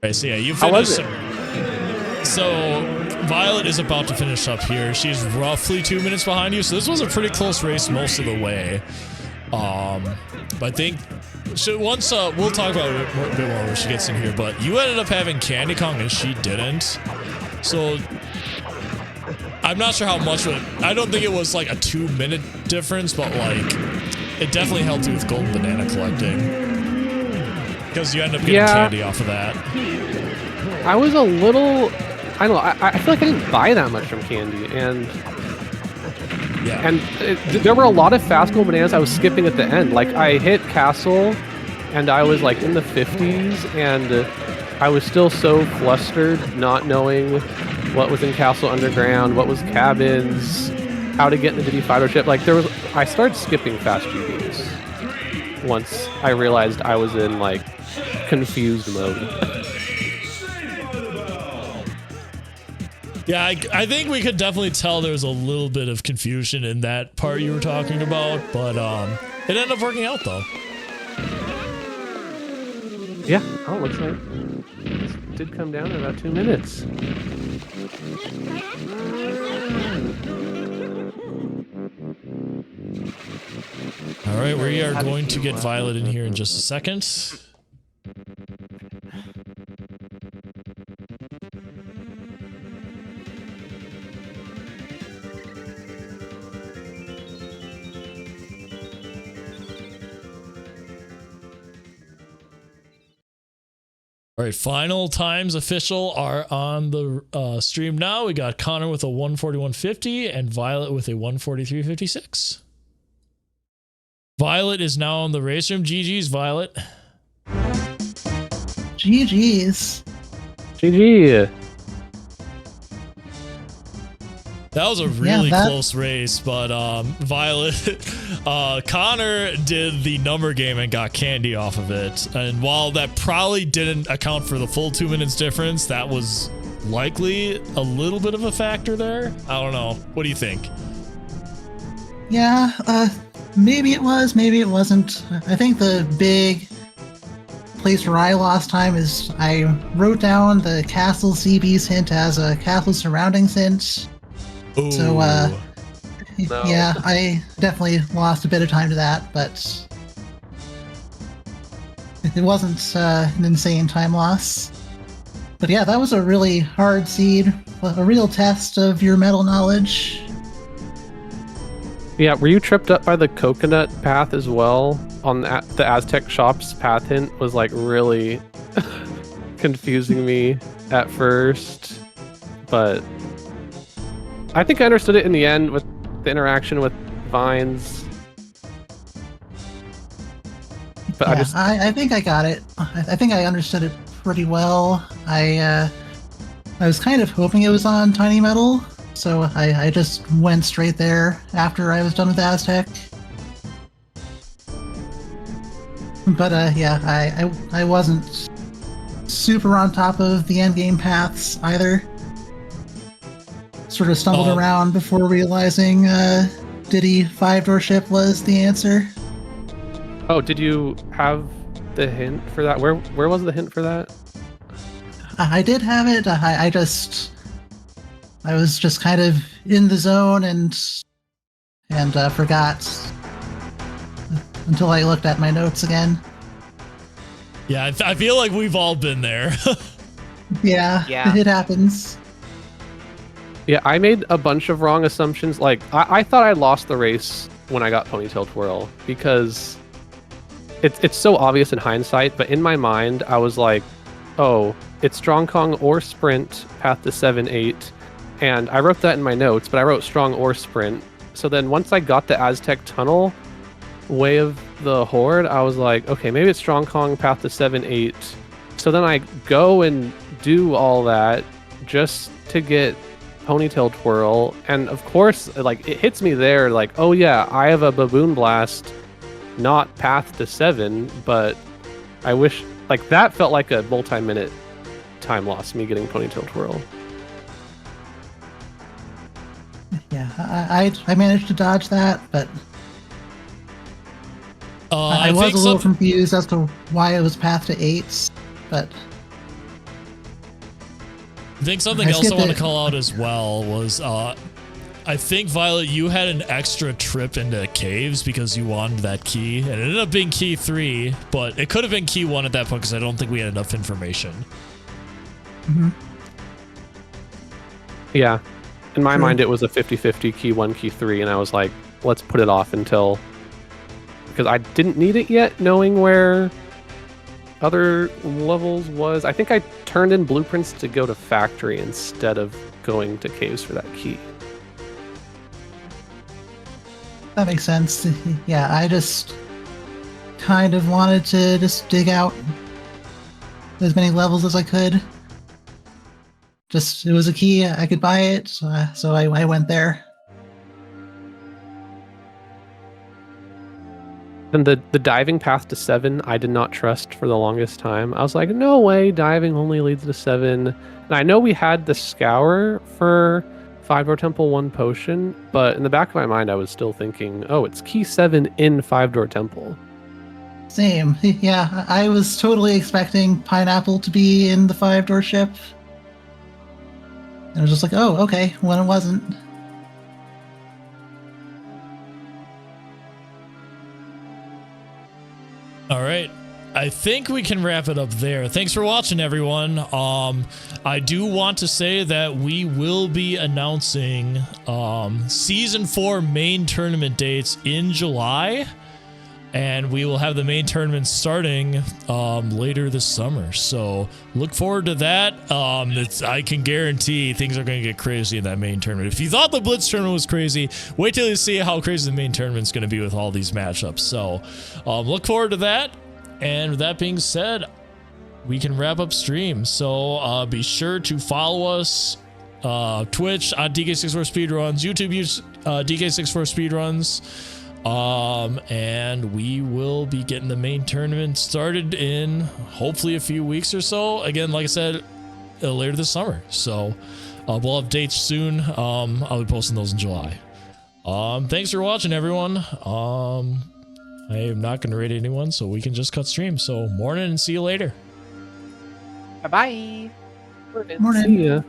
Right, so yeah, you How was finished. it? So Violet is about to finish up here. She's roughly 2 minutes behind you, so this was a pretty close race most of the way. But I think so once we'll talk about it a bit more when she gets in here. But you ended up having Candy Kong and she didn't, so I'm not sure how much. I don't think it was like a 2 minute difference, but like it definitely helped you with golden banana collecting because you end up getting candy off of that. I was a little, I don't know, I feel like I didn't buy that much from Candy, and there were a lot of fast gold bananas I was skipping at the end. Like, I hit Castle, and I was like in the 50s, and I was still so flustered not knowing what was in Castle Underground, what was cabins, how to get in the Diddy fighter ship. Like, I started skipping fast GBs once I realized I was in like confused mode. Yeah, I think we could definitely tell there was a little bit of confusion in that part you were talking about, but it ended up working out though. Yeah, oh, looks like this did come down in about 2 minutes. All right, we are going to get Violet in here in just a second. All right, final times official are on the stream now. We got Connor with a 141.50 and Violet with a 143.56. Violet is now on the race room. GG's, Violet. GG's. GG. That was a really close race, but Violet, Connor did the number game and got candy off of it. And while that probably didn't account for the full 2 minutes difference, that was likely a little bit of a factor there. I don't know. What do you think? Yeah, maybe it was, maybe it wasn't. I think the big place where I lost time is I wrote down the castle CB's hint as a castle surroundings hint. Ooh. So, yeah, I definitely lost a bit of time to that, but it wasn't an insane time loss. But yeah, that was a really hard seed, a real test of your metal knowledge. Yeah, were you tripped up by the coconut path as well? On the Aztec shop's path hint was like really confusing me at first, but I think I understood it in the end with the interaction with vines. But yeah, I think I got it. I think I understood it pretty well. I was kind of hoping it was on Tiny Metal, so I just went straight there after I was done with Aztec. But yeah, I wasn't super on top of the endgame paths either. Sort of stumbled around before realizing Diddy 5-door ship was the answer. Oh, did you have the hint for that? Where was the hint for that? I did have it. I was just kind of in the zone and forgot until I looked at my notes again. Yeah, I feel like we've all been there. Yeah, it happens. Yeah, I made a bunch of wrong assumptions. Like, I thought I lost the race when I got Ponytail Twirl because it's so obvious in hindsight, but in my mind, I was like, oh, it's Strong Kong or Sprint, path to 7-8, and I wrote that in my notes, but I wrote Strong or Sprint. So then once I got the Aztec Tunnel, Way of the Horde, I was like, okay, maybe it's Strong Kong, path to 7-8. So then I go and do all that just to get Ponytail Twirl, and of course, like, it hits me there, like, oh yeah, I have a Baboon Blast, not path to 7, but I wish, like, that felt like a multi-minute time loss, me getting Ponytail Twirl. Yeah, I managed to dodge that, but I was a little confused as to why it was path to 8s, but I think something else I want to call out as well was, I think, Violet, you had an extra trip into caves because you wanted that key. And it ended up being key 3, but it could have been key 1 at that point because I don't think we had enough information. Mm-hmm. Yeah. In my mind, it was a 50-50 key 1, key 3, and I was like, let's put it off until... Because I didn't need it yet, knowing where other levels was. I think I turned in blueprints to go to factory instead of going to caves for that key. That makes sense. Yeah, I just kind of wanted to just dig out as many levels as I could. Just, it was a key, I could buy it, so I went there. And the diving path to 7, I did not trust for the longest time. I was like, no way, diving only leads to 7. And I know we had the scour for 5-door temple 1 potion, but in the back of my mind, I was still thinking, oh, it's key 7 in 5-door temple. Same. Yeah, I was totally expecting pineapple to be in the 5-door ship. And I was just like, oh, okay, when it wasn't. All right. I think we can wrap it up there. Thanks for watching, everyone. I do want to say that we will be announcing Season 4 main tournament dates in July. And we will have the main tournament starting later this summer. So look forward to that. I can guarantee things are going to get crazy in that main tournament. If you thought the Blitz tournament was crazy, wait till you see how crazy the main tournament's going to be with all these matchups. So look forward to that. And with that being said, we can wrap up stream. So be sure to follow us Twitch on DK64 Speedruns, YouTube DK64 Speedruns. And we will be getting the main tournament started in hopefully a few weeks or so. Again, like I said, later this summer. So we'll have dates soon. I'll be posting those in July. Thanks for watching, everyone. I am not going to rate anyone, so we can just cut stream. So morning and see you later. Bye-bye. Morning. See ya.